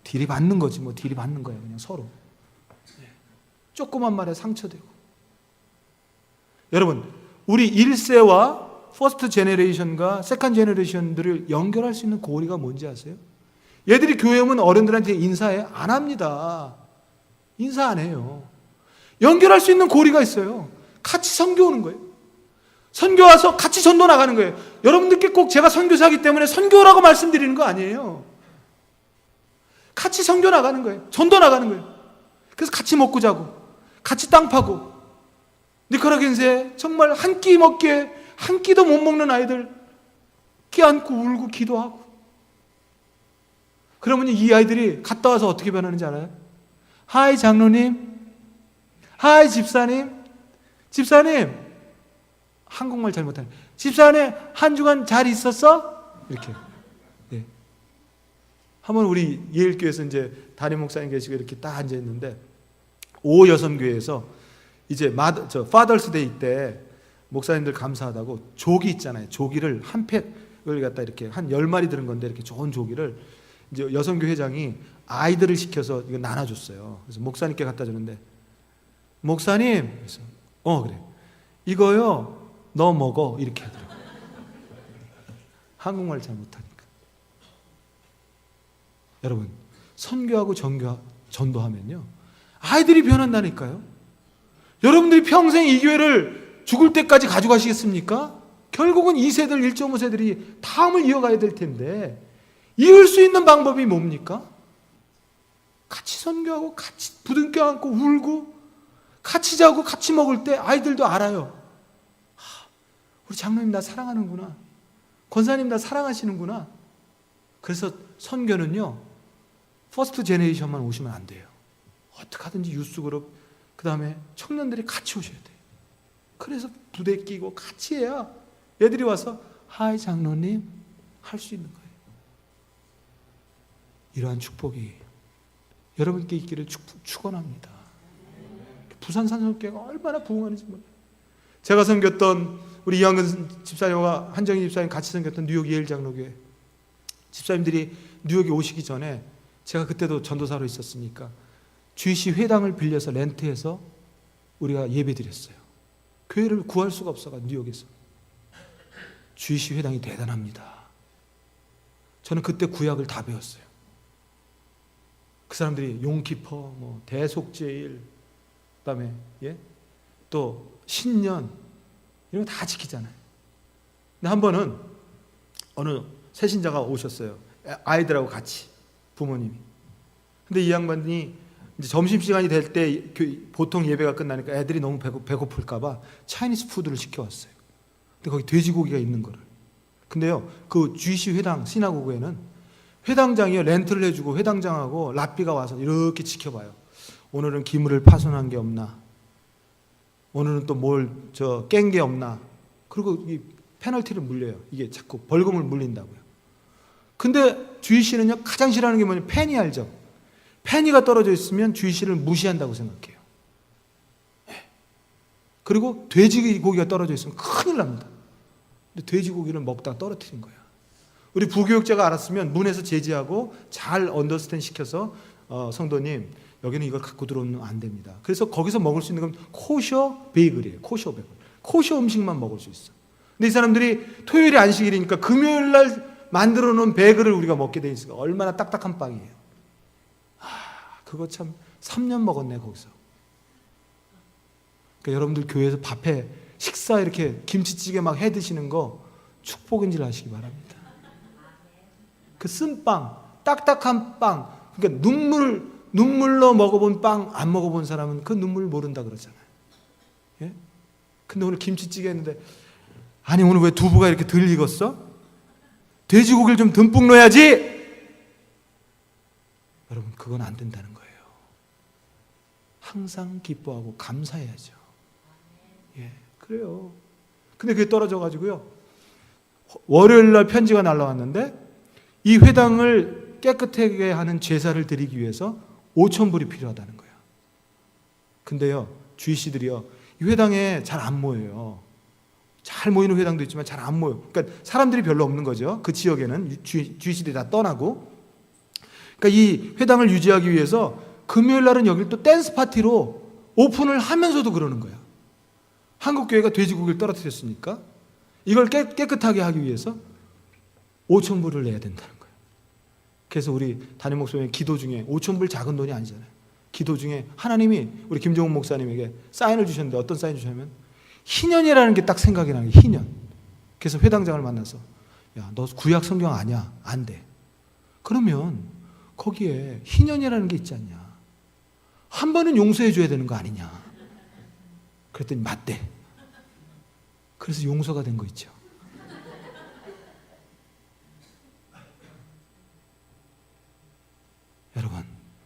딜이 받는 거지 뭐. 딜이 받는 거예요 그냥 서로. 조그만 말에 상처되고. 여러분 우리 1세와 퍼스트 제너레이션과 세컨드 제너레이션들을 연결할 수 있는 고리가 뭔지 아세요? 얘들이 교회 오면 어른들한테 인사해? 안 합니다. 인사 안 해요. 연결할 수 있는 고리가 있어요. 같이 선교 오는 거예요. 선교 와서 같이 전도 나가는 거예요. 여러분들께 꼭 제가 선교사이기 때문에 선교라고 말씀드리는 거 아니에요. 같이 선교 나가는 거예요. 전도 나가는 거예요. 그래서 같이 먹고 자고 같이 땅 파고, 니카라겐스에 정말 한 끼 먹기에 한 끼도 못 먹는 아이들 끼안고 울고 기도하고. 그러면 이 아이들이 갔다 와서 어떻게 변하는지 알아요? 하이 장로님, 하이 집사님, 집사님, 한국말 잘못하네. 집사님 한 주간 잘 있었어? 이렇게. 네. 한번 우리 예일교회에서 이제 담임 목사님 계시고 이렇게 딱 앉아 있는데, 오 여성교회에서 이제 파더스데이 때 목사님들 감사하다고 조기 있잖아요. 조기를 한 팩을 갖다 이렇게 한 10마리 들은 건데, 이렇게 좋은 조기를 이제 여성교회 회장이 아이들을 시켜서 이거 나눠줬어요. 그래서 목사님께 갖다 주는데, 목사님, 그래서 그래, 이거요 너 먹어, 이렇게 하더라고요. 한국말 잘 못하니까. 여러분, 선교하고 전도하면요 아이들이 변한다니까요. 여러분들이 평생 이 교회를 죽을 때까지 가져가시겠습니까? 결국은 2세들, 1.5세들이 다음을 이어가야 될 텐데, 이을 수 있는 방법이 뭡니까? 같이 선교하고 같이 부둥켜 안고 울고 같이 자고 같이 먹을 때 아이들도 알아요. 우리 장로님 나 사랑하는구나, 권사님 나 사랑하시는구나. 그래서 선교는요 퍼스트 제네레이션만 오시면 안 돼요. 어떻게 하든지 유스그룹, 그 다음에 청년들이 같이 오셔야 돼요. 그래서 부대 끼고 같이 해야 애들이 와서 하이 장로님 할 수 있는 거예요. 이러한 축복이 여러분께 있기를 축원합니다. 부산 산성교회가 얼마나 부흥하는지 몰라요. 제가 섬겼던 우리 이한근 집사님과 한정희 집사님 같이 섬겼던 뉴욕 예일 장로교회 집사님들이 뉴욕에 오시기 전에, 제가 그때도 전도사로 있었으니까 주이시 회당을 빌려서 렌트해서 우리가 예배드렸어요. 교회를 구할 수가 없어가 뉴욕에서. 주이시 회당이 대단합니다. 저는 그때 구약을 다 배웠어요. 그 사람들이 용키퍼, 대속제일, 그다음에 또 신년 이런 거 다 지키잖아요. 근데 한 번은 어느 새신자가 오셨어요. 아이들하고 같이, 부모님이. 근데 이 양반이 이제 점심시간이 될 때 보통 예배가 끝나니까 애들이 너무 배고플까봐 차이니스 푸드를 시켜왔어요. 근데 거기 돼지고기가 있는 거를. 근데요, 그 주이시 회당 시나고그에는 회당장이 렌트를 해주고 회당장하고 랍비가 와서 이렇게 지켜봐요. 오늘은 기물을 파손한 게 없나, 오늘은 또 깬 게 없나. 그리고 이 페널티를 물려요. 이게 자꾸 벌금을 물린다고요. 근데 주이시는요 가장 싫어하는 게 뭐냐면 페니, 알죠? 페니가 떨어져 있으면 주이시를 무시한다고 생각해요. 그리고 돼지고기가 떨어져 있으면 큰일 납니다. 근데 돼지고기를 먹다가 떨어뜨린 거야. 우리 부교육자가 알았으면 문에서 제지하고 잘 언더스탠 시켜서 성도님 여기는 이걸 갖고 들어오면 안 됩니다. 그래서 거기서 먹을 수 있는 건 코셔 베이글이에요. 코셔 베이글. 코셔 음식만 먹을 수 있어. 근데 이 사람들이 토요일이 안식일이니까 금요일 날 만들어 놓은 베이글을 우리가 먹게 돼 있으니까 얼마나 딱딱한 빵이에요. 그거 참 3년 먹었네 거기서. 그러니까 여러분들 교회에서 밥해 식사 이렇게 김치찌개 막 해 드시는 거 축복인 줄 아시기 바랍니다. 그 쓴 빵, 딱딱한 빵, 그러니까 눈물로 먹어본 빵 안 먹어본 사람은 그 눈물 모른다 그러잖아요. 예? 근데 오늘 김치찌개 했는데, 아니 오늘 왜 두부가 이렇게 덜 익었어? 돼지고기를 좀 듬뿍 넣어야지. 여러분 그건 안 된다는 거예요. 항상 기뻐하고 감사해야죠. 예, 그래요. 근데 그게 떨어져 가지고요, 월요일 날 편지가 날라왔는데 이 회당을 깨끗하게 하는 제사를 드리기 위해서 5,000불이 필요하다는 거예요. 근데요, 주이씨들이요, 이 회당에 잘 안 모여요. 잘 모이는 회당도 있지만 잘 안 모여. 그러니까 사람들이 별로 없는 거죠. 그 지역에는 주이씨들이 다 떠나고. 그러니까 이 회당을 유지하기 위해서 금요일 날은 여기를 또 댄스 파티로 오픈을 하면서도 그러는 거야. 한국 교회가 돼지고기를 떨어뜨렸으니까 이걸 깨끗하게 하기 위해서 5,000불을 내야 된다는 거예요. 그래서 우리 담임 목사님 기도 중에 5,000불 작은 돈이 아니잖아요. 기도 중에 하나님이 우리 김종훈 목사님에게 사인을 주셨는데 어떤 사인 주셨냐면 희년이라는 게 딱 생각이 나는 게 희년. 그래서 회당장을 만나서 야, 너 구약 성경 아냐? 안 돼. 그러면 거기에 희년이라는 게 있지 않냐? 한 번은 용서해 줘야 되는 거 아니냐? 그랬더니 맞대. 그래서 용서가 된 거 있죠. 여러분,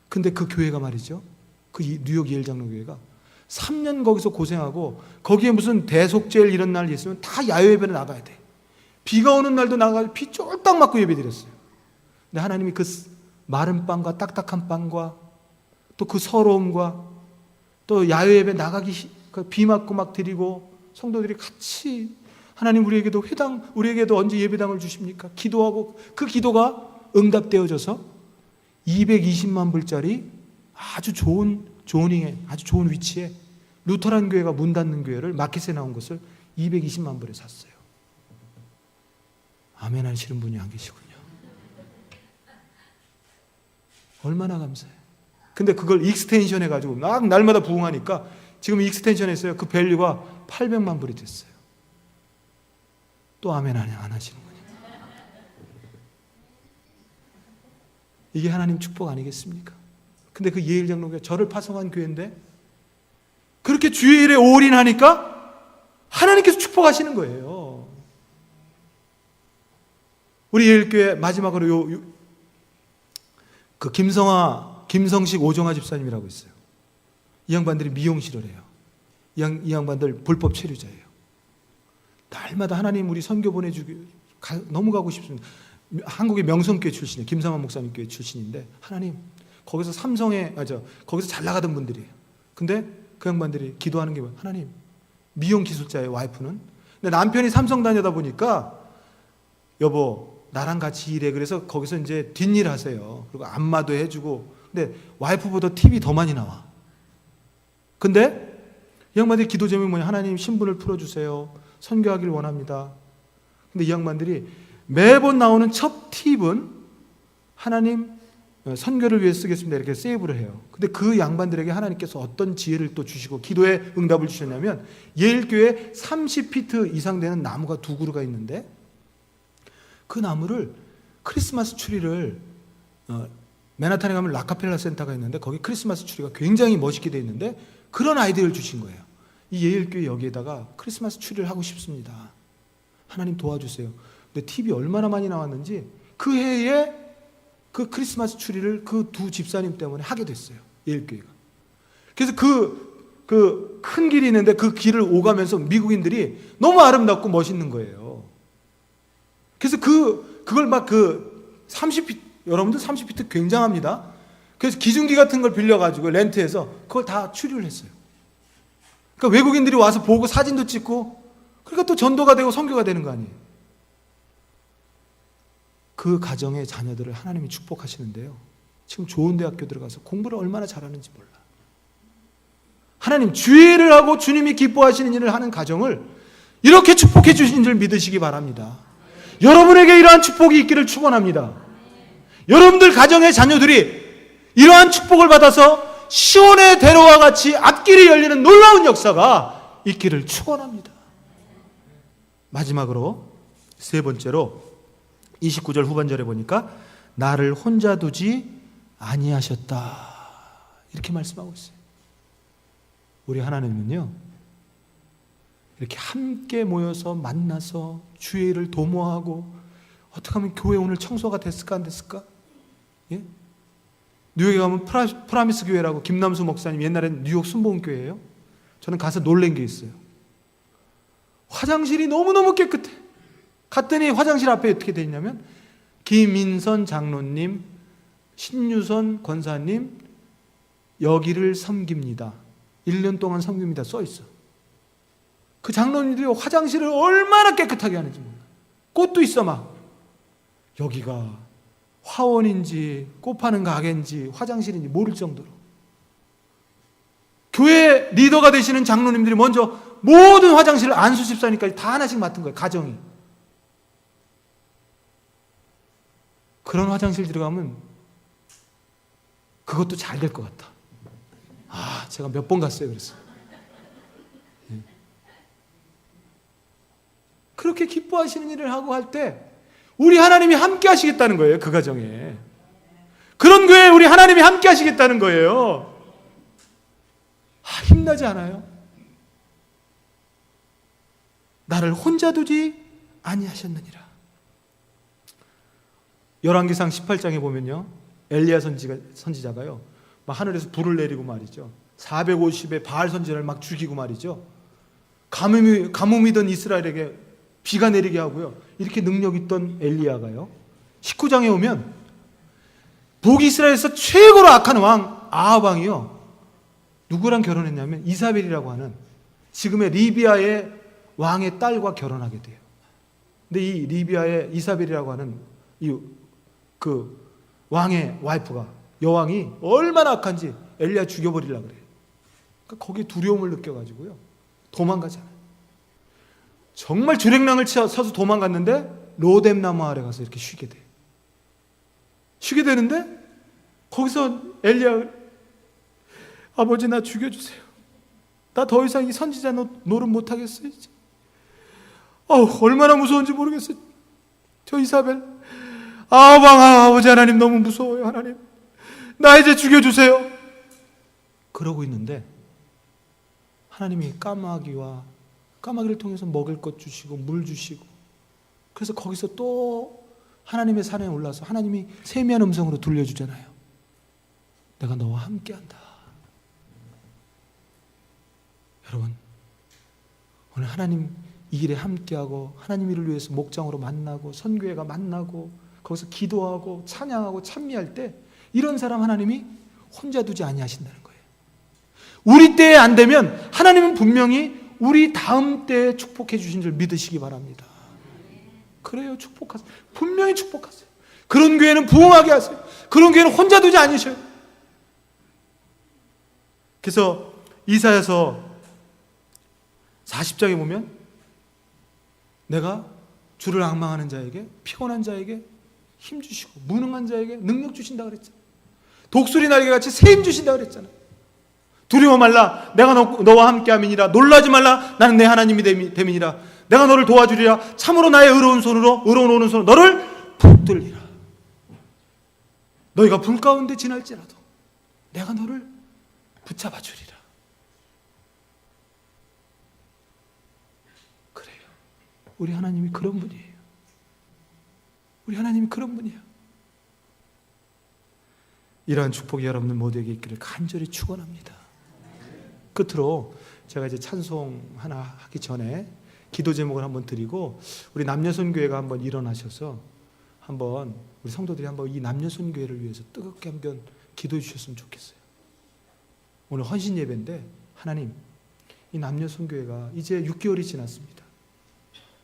근데 그 교회가 말이죠, 그 뉴욕 예일 장로교회가 3년 거기서 고생하고, 거기에 무슨 대속죄일 이런 날 있으면 다 야외 예배를 나가야 돼. 비가 오는 날도 나가서 비 쫄딱 맞고 예배 드렸어요. 근데 하나님이 그 마른 빵과 딱딱한 빵과 또 그 서러움과 또 야외 예배 나가기 비 맞고 막 드리고 성도들이 같이, 하나님 우리에게도 언제 예배당을 주십니까? 기도하고 그 기도가 응답되어져서 220만 불짜리 아주 좋은 조닝에, 아주 좋은 위치에 루터란 교회가 문 닫는 교회를, 마켓에 나온 것을 220만 불에 샀어요. 아멘 하시는 분이 안 계시군요. 얼마나 감사해. 근데 그걸 익스텐션 해가지고 막 날마다 부흥하니까 지금 익스텐션 했어요. 그 밸류가 800만 불이 됐어요. 또 아멘 안 하시는군요. 이게 하나님 축복 아니겠습니까? 근데 그 예일 장로교회 저를 파송한 교회인데 그렇게 주의 일에 올인하니까 하나님께서 축복하시는 거예요. 우리 예일교회 마지막으로 그 김성식 오정아 집사님이라고 있어요. 이 양반들이 미용실을 해요. 이 양반들 불법 체류자예요. 날마다 하나님 우리 선교 보내주기 너무 가고 싶습니다. 한국의 명성교회 출신이에요. 김상환 목사님 교회 출신인데, 하나님 거기서 거기서 잘 나가던 분들이에요. 근데 그 양반들이 기도하는 게 뭐예요? 하나님, 미용 기술자예요, 와이프는. 근데 남편이 삼성 다니다 보니까 여보 나랑 같이 일해. 그래서 거기서 이제 뒷일 하세요. 그리고 안마도 해주고. 근데 와이프보다 팁이 더 많이 나와. 근데 이 양반들이 기도 제목이 뭐냐? 하나님 신분을 풀어주세요. 선교하길 원합니다. 근데 이 양반들이 매번 나오는 첫 팁은 하나님 선교를 위해 쓰겠습니다. 이렇게 세이브를 해요. 근데 그 양반들에게 하나님께서 어떤 지혜를 또 주시고 기도의 응답을 주셨냐면, 예일교회 30피트 이상 되는 나무가 2그루가 있는데 그 나무를 크리스마스 추리를 맨하탄에 가면 라카펠라 센터가 있는데 거기 크리스마스 추리가 굉장히 멋있게 되어 있는데 그런 아이디어를 주신 거예요. 이 예일교회 여기에다가 크리스마스 추리를 하고 싶습니다. 하나님 도와주세요. 근데 팁이 얼마나 많이 나왔는지 그 해에 그 크리스마스 추리를 그 두 집사님 때문에 하게 됐어요. 예일교회가. 그래서 그 큰 길이 있는데 그 길을 오가면서 미국인들이 너무 아름답고 멋있는 거예요. 그래서 그걸 막 30피트, 여러분들 30피트 굉장합니다. 그래서 기중기 같은 걸 빌려가지고 렌트해서 그걸 다 추리를 했어요. 그러니까 외국인들이 와서 보고 사진도 찍고, 그러니까 또 전도가 되고 선교가 되는 거 아니에요. 그 가정의 자녀들을 하나님이 축복하시는데요, 지금 좋은 대학교 들어가서 공부를 얼마나 잘하는지 몰라. 하나님 주의를 하고 주님이 기뻐하시는 일을 하는 가정을 이렇게 축복해 주신 줄 믿으시기 바랍니다. 여러분에게 이러한 축복이 있기를 축원합니다. 여러분들 가정의 자녀들이 이러한 축복을 받아서 시온의 대로와 같이 앞길이 열리는 놀라운 역사가 있기를 축원합니다. 마지막으로 세 번째로 29절 후반절에 보니까 나를 혼자 두지 아니하셨다, 이렇게 말씀하고 있어요. 우리 하나님은요, 이렇게 함께 모여서 만나서 주의 일을 도모하고, 어떻게 하면 교회 오늘 청소가 됐을까 안 됐을까? 예? 뉴욕에 가면 프라미스 교회라고 김남수 목사님, 옛날엔 뉴욕 순복음교회예요. 저는 가서 놀란 게 있어요. 화장실이 너무너무 깨끗해. 갔더니 화장실 앞에 어떻게 돼 있냐면 김인선 장로님, 신유선 권사님 여기를 섬깁니다. 1년 동안 섬깁니다 써 있어. 그 장로님들이 화장실을 얼마나 깨끗하게 하는지 몰라. 꽃도 있어 막. 여기가 화원인지 꽃 파는 가게인지 화장실인지 모를 정도로. 교회 리더가 되시는 장로님들이 먼저 모든 화장실을 안수 집사님까지 다 하나씩 맡은 거예요, 가정이. 그런 화장실 들어가면 그것도 잘 될 것 같아. 제가 몇 번 갔어요, 그래서. 그렇게 기뻐하시는 일을 하고 할 때 우리 하나님이 함께 하시겠다는 거예요, 그 가정에. 그런 교회에 우리 하나님이 함께 하시겠다는 거예요. 힘나지 않아요? 나를 혼자 두지 아니하셨느니라. 열왕기상 18장에 보면요, 엘리야 선지자가요 막 하늘에서 불을 내리고 말이죠, 450의 바알 선지자를 막 죽이고 말이죠, 가뭄이 든 이스라엘에게 비가 내리게 하고요, 이렇게 능력 있던 엘리야가요 19장에 오면 북이스라엘에서 최고로 악한 왕 아합 왕이요 누구랑 결혼했냐면 이사벨이라고 하는 지금의 리비아의 왕의 딸과 결혼하게 돼요. 근데 이 리비아의 이사벨이라고 하는 그 왕의 와이프가, 여왕이 얼마나 악한지 엘리야 죽여버리려고 그래요. 그러니까 거기에 두려움을 느껴가지고요 도망가잖아요. 정말 주랭랑을 쳐서 도망갔는데 로뎀 나무 아래 가서 이렇게 쉬게 돼요. 쉬게 되는데 거기서 엘리야, 아버지 나 죽여주세요. 나 더 이상 이 선지자 노릇 못하겠어요. 얼마나 무서운지 모르겠어요. 저 이사벨, 아버지 하나님 너무 무서워요. 하나님 나 이제 죽여주세요. 그러고 있는데 하나님이 까마귀를 통해서 먹을 것 주시고 물 주시고, 그래서 거기서 또 하나님의 산에 올라서 하나님이 세미한 음성으로 들려주잖아요. 내가 너와 함께한다. 여러분, 오늘 하나님 이 길에 함께하고 하나님 일을 위해서 목장으로 만나고 선교회가 만나고 거기서 기도하고 찬양하고 찬미할 때 이런 사람 하나님이 혼자 두지 아니하신다는 거예요. 우리 때에 안 되면 하나님은 분명히 우리 다음 때에 축복해 주신 줄 믿으시기 바랍니다. 그래요, 축복하세요. 분명히 축복하세요. 그런 교회는 부흥하게 하세요. 그런 교회는 혼자 두지 않으셔요. 그래서 이사야서 40장에 보면 내가 주를 앙망하는 자에게, 피곤한 자에게 힘 주시고 무능한 자에게 능력 주신다 그랬잖아요. 독수리 날개같이 새 힘 주신다 그랬잖아요. 두려워 말라, 내가 너와 함께함이니라. 놀라지 말라, 나는 내 하나님이 됨이니라. 내가 너를 도와주리라. 참으로 나의 의로운 오른손으로 너를 붙들리라. 너희가 불 가운데 지날지라도 내가 너를 붙잡아 주리라. 그래요, 우리 하나님이 그런 분이에요. 우리 하나님이 그런 분이에요. 이러한 축복이 여러분들 모두에게 있기를 간절히 축원합니다. 끝으로 제가 이제 찬송 하나 하기 전에 기도 제목을 한번 드리고 우리 남녀선교회가 한번 일어나셔서 한번 우리 성도들이 한번 이 남녀선교회를 위해서 뜨겁게 한번 기도해 주셨으면 좋겠어요. 오늘 헌신 예배인데 하나님, 이 남녀선교회가 이제 6개월이 지났습니다.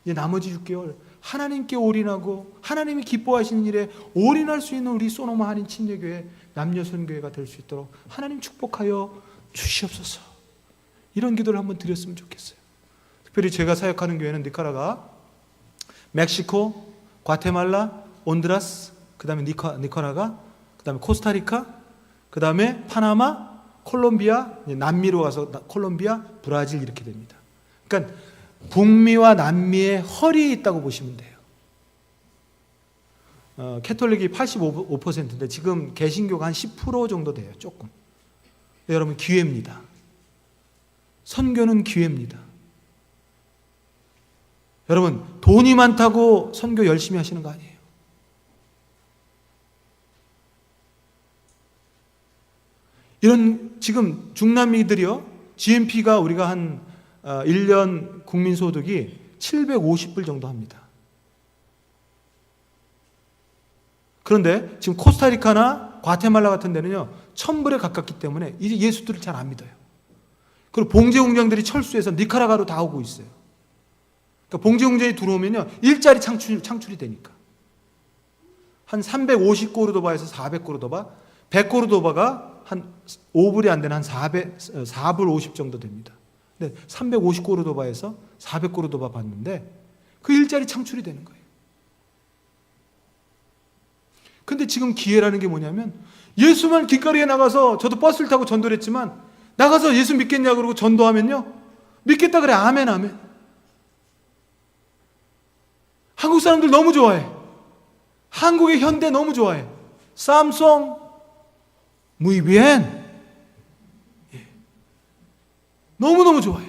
이제 나머지 6개월 하나님께 올인하고 하나님이 기뻐하시는 일에 올인할 수 있는 우리 소노마 한인 침례교회 남녀선교회가 될 수 있도록 하나님 축복하여 주시옵소서. 이런 기도를 한번 드렸으면 좋겠어요. 특별히 제가 사역하는 교회는 니카라과, 멕시코, 과테말라, 온두라스, 그 다음에 니카라과, 그 다음에 코스타리카, 그 다음에 파나마, 콜롬비아, 남미로 가서 콜롬비아, 브라질 이렇게 됩니다. 그러니까 북미와 남미의 허리에 있다고 보시면 돼요. 캐톨릭이 85%인데 지금 개신교가 한 10% 정도 돼요. 조금. 여러분, 기회입니다. 선교는 기회입니다. 여러분, 돈이 많다고 선교 열심히 하시는 거 아니에요. 이런 지금 중남미들이요, GNP가 우리가 한 1년 국민소득이 750불 정도 합니다. 그런데 지금 코스타리카나 과테말라 같은 데는요 1000불에 가깝기 때문에 이제 예수들을 잘 안 믿어요. 그리고 봉제 공장들이 철수해서 니카라과로 다 오고 있어요. 그러니까 봉제 공장이 들어오면요 일자리 창출이 되니까 한 350고르도바에서 400고르도바, 100고르도바가 한 5불이 안 되는 한 4불 50 정도 됩니다. 근데 350고르도바에서 400고르도바 받는데 그 일자리 창출이 되는 거예요. 근데 지금 기회라는 게 뭐냐면 예수만 길거리에 나가서, 저도 버스를 타고 전도를 했지만 나가서 예수 믿겠냐 그러고 전도하면요 믿겠다 그래. 아멘 아멘. 한국 사람들 너무 좋아해. 한국의 현대 너무 좋아해. 삼송 muy bien. 너무너무 좋아해.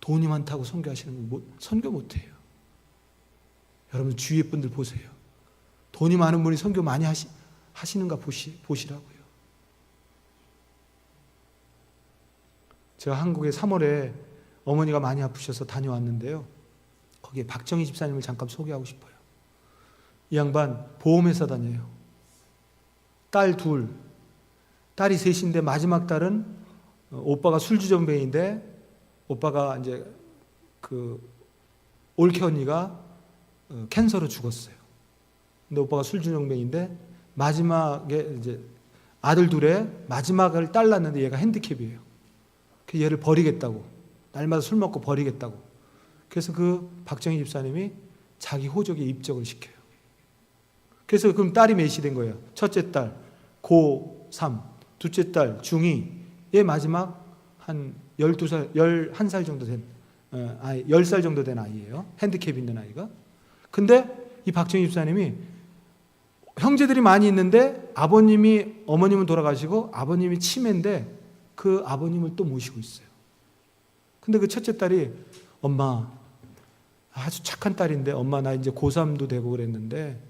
돈이 많다고 선교하시는 분 선교 못해요. 여러분 주위의 분들 보세요. 돈이 많은 분이 선교 많이 하시는가 보시라고요. 제가 한국에 3월에 어머니가 많이 아프셔서 다녀왔는데요. 거기에 박정희 집사님을 잠깐 소개하고 싶어요. 이 양반 보험회사 다녀요. 딸 둘, 딸이 셋인데 마지막 딸은 오빠가 술주정뱅이인데 오빠가 이제 그 올케 언니가 캔서로 죽었어요. 근데 오빠가 술주정뱅이인데 마지막에 이제 아들 둘에 마지막을 딸 낳는데 얘가 핸디캡이에요. 그래서 얘를 버리겠다고, 날마다 술 먹고 버리겠다고. 그래서 그 박정희 집사님이 자기 호적에 입적을 시켜요. 그래서 그럼 딸이 몇이 된 거예요? 첫째 딸 고3, 둘째 딸 중2, 얘 마지막 한 12살, 11살 정도 된 아이, 10살 정도 된 아이예요. 핸디캡 있는 아이가. 근데 이 박정희 집사님이 형제들이 많이 있는데 아버님이, 어머님은 돌아가시고 아버님이 치매인데 그 아버님을 또 모시고 있어요. 근데 그 첫째 딸이 엄마, 아주 착한 딸인데 엄마 나 이제 고3도 되고 그랬는데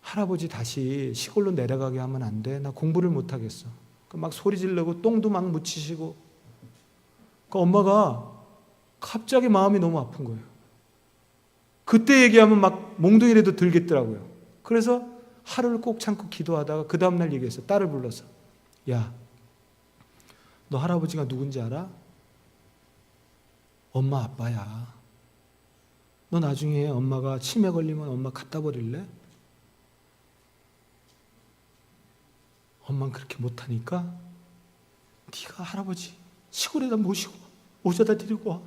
할아버지 다시 시골로 내려가게 하면 안 돼. 나 공부를 못 하겠어. 막 소리 지르고 똥도 막 묻히시고. 그 엄마가 갑자기 마음이 너무 아픈 거예요. 그때 얘기하면 막 몽둥이라도 들겠더라고요. 그래서 하루를 꼭 참고 기도하다가 그 다음날 얘기했어요. 딸을 불러서. 야, 너 할아버지가 누군지 알아? 엄마 아빠야. 너 나중에 엄마가 치매 걸리면 엄마 갖다 버릴래? 엄마는 그렇게 못하니까 네가 할아버지 시골에다 모시고 모셔다 데리고 와.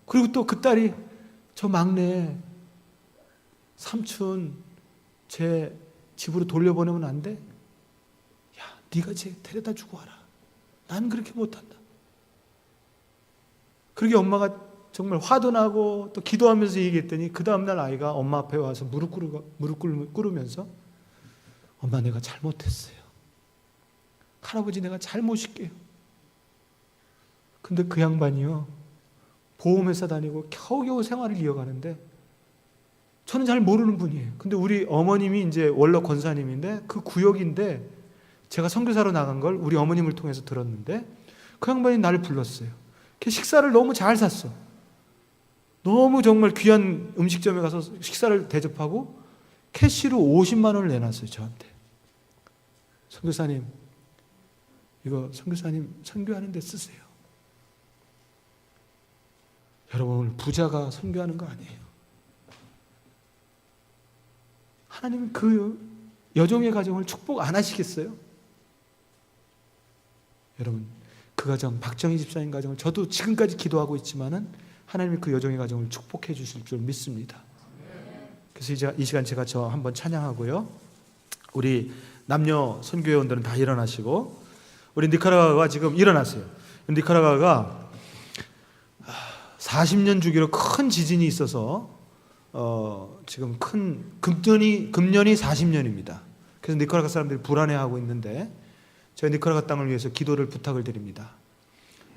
그리고 또 그 딸이 저 막내 삼촌 제 집으로 돌려보내면 안 돼? 야, 네가 쟤 데려다 주고 와라. 난 그렇게 못한다. 그러게 엄마가 정말 화도 나고 또 기도하면서 얘기했더니 그 다음날 아이가 엄마 앞에 와서 무릎 꿇으면서 엄마 내가 잘못했어요. 할아버지 내가 잘 모실게요. 근데 그 양반이요, 보험회사 다니고 겨우겨우 생활을 이어가는데 저는 잘 모르는 분이에요. 근데 우리 어머님이 이제 원로 권사님인데 그 구역인데 제가 선교사로 나간 걸 우리 어머님을 통해서 들었는데 그 양반이 나를 불렀어요. 그 식사를 너무 잘 샀어. 너무 정말 귀한 음식점에 가서 식사를 대접하고 캐시로 50만 원을 내놨어요, 저한테. 선교사님, 이거 선교사님 선교하는 데 쓰세요. 여러분, 오늘 부자가 선교하는 거 아니에요. 하나님은 그 여종의 가정을 축복 안 하시겠어요? 여러분, 그 가정, 박정희 집사님 가정을 저도 지금까지 기도하고 있지만은 하나님이 그 여종의 가정을 축복해 주실 줄 믿습니다. 그래서 이제 이 시간 제가 저 한번 찬양하고요. 우리 남녀 선교회원들은 다 일어나시고, 우리 니카라과가 지금 일어났어요. 니카라과가 40년 주기로 큰 지진이 있어서 지금 큰 금년이 40년입니다. 그래서 니카라과 사람들이 불안해하고 있는데 저희 니카라과 땅을 위해서 기도를 부탁을 드립니다.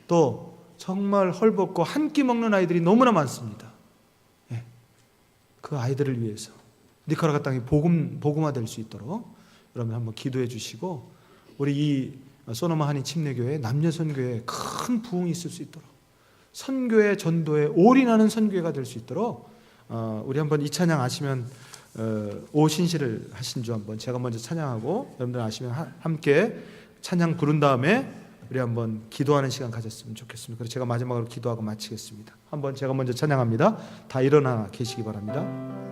또 정말 헐벗고 한 끼 먹는 아이들이 너무나 많습니다. 예. 그 아이들을 위해서 니카라과 땅이 복음화될 수 있도록 여러분 한번 기도해 주시고, 우리 이 소노마 한인 침례교회 남녀 선교회에 큰 부흥이 있을 수 있도록, 선교의 전도에 올인하는 선교회가 될 수 있도록 우리 한번 이 찬양 아시면 오신시를 하신 주 한번 제가 먼저 찬양하고 여러분들 아시면 함께 찬양 부른 다음에 우리 한번 기도하는 시간 가졌으면 좋겠습니다. 그래서 제가 마지막으로 기도하고 마치겠습니다. 한번 제가 먼저 찬양합니다. 다 일어나 계시기 바랍니다.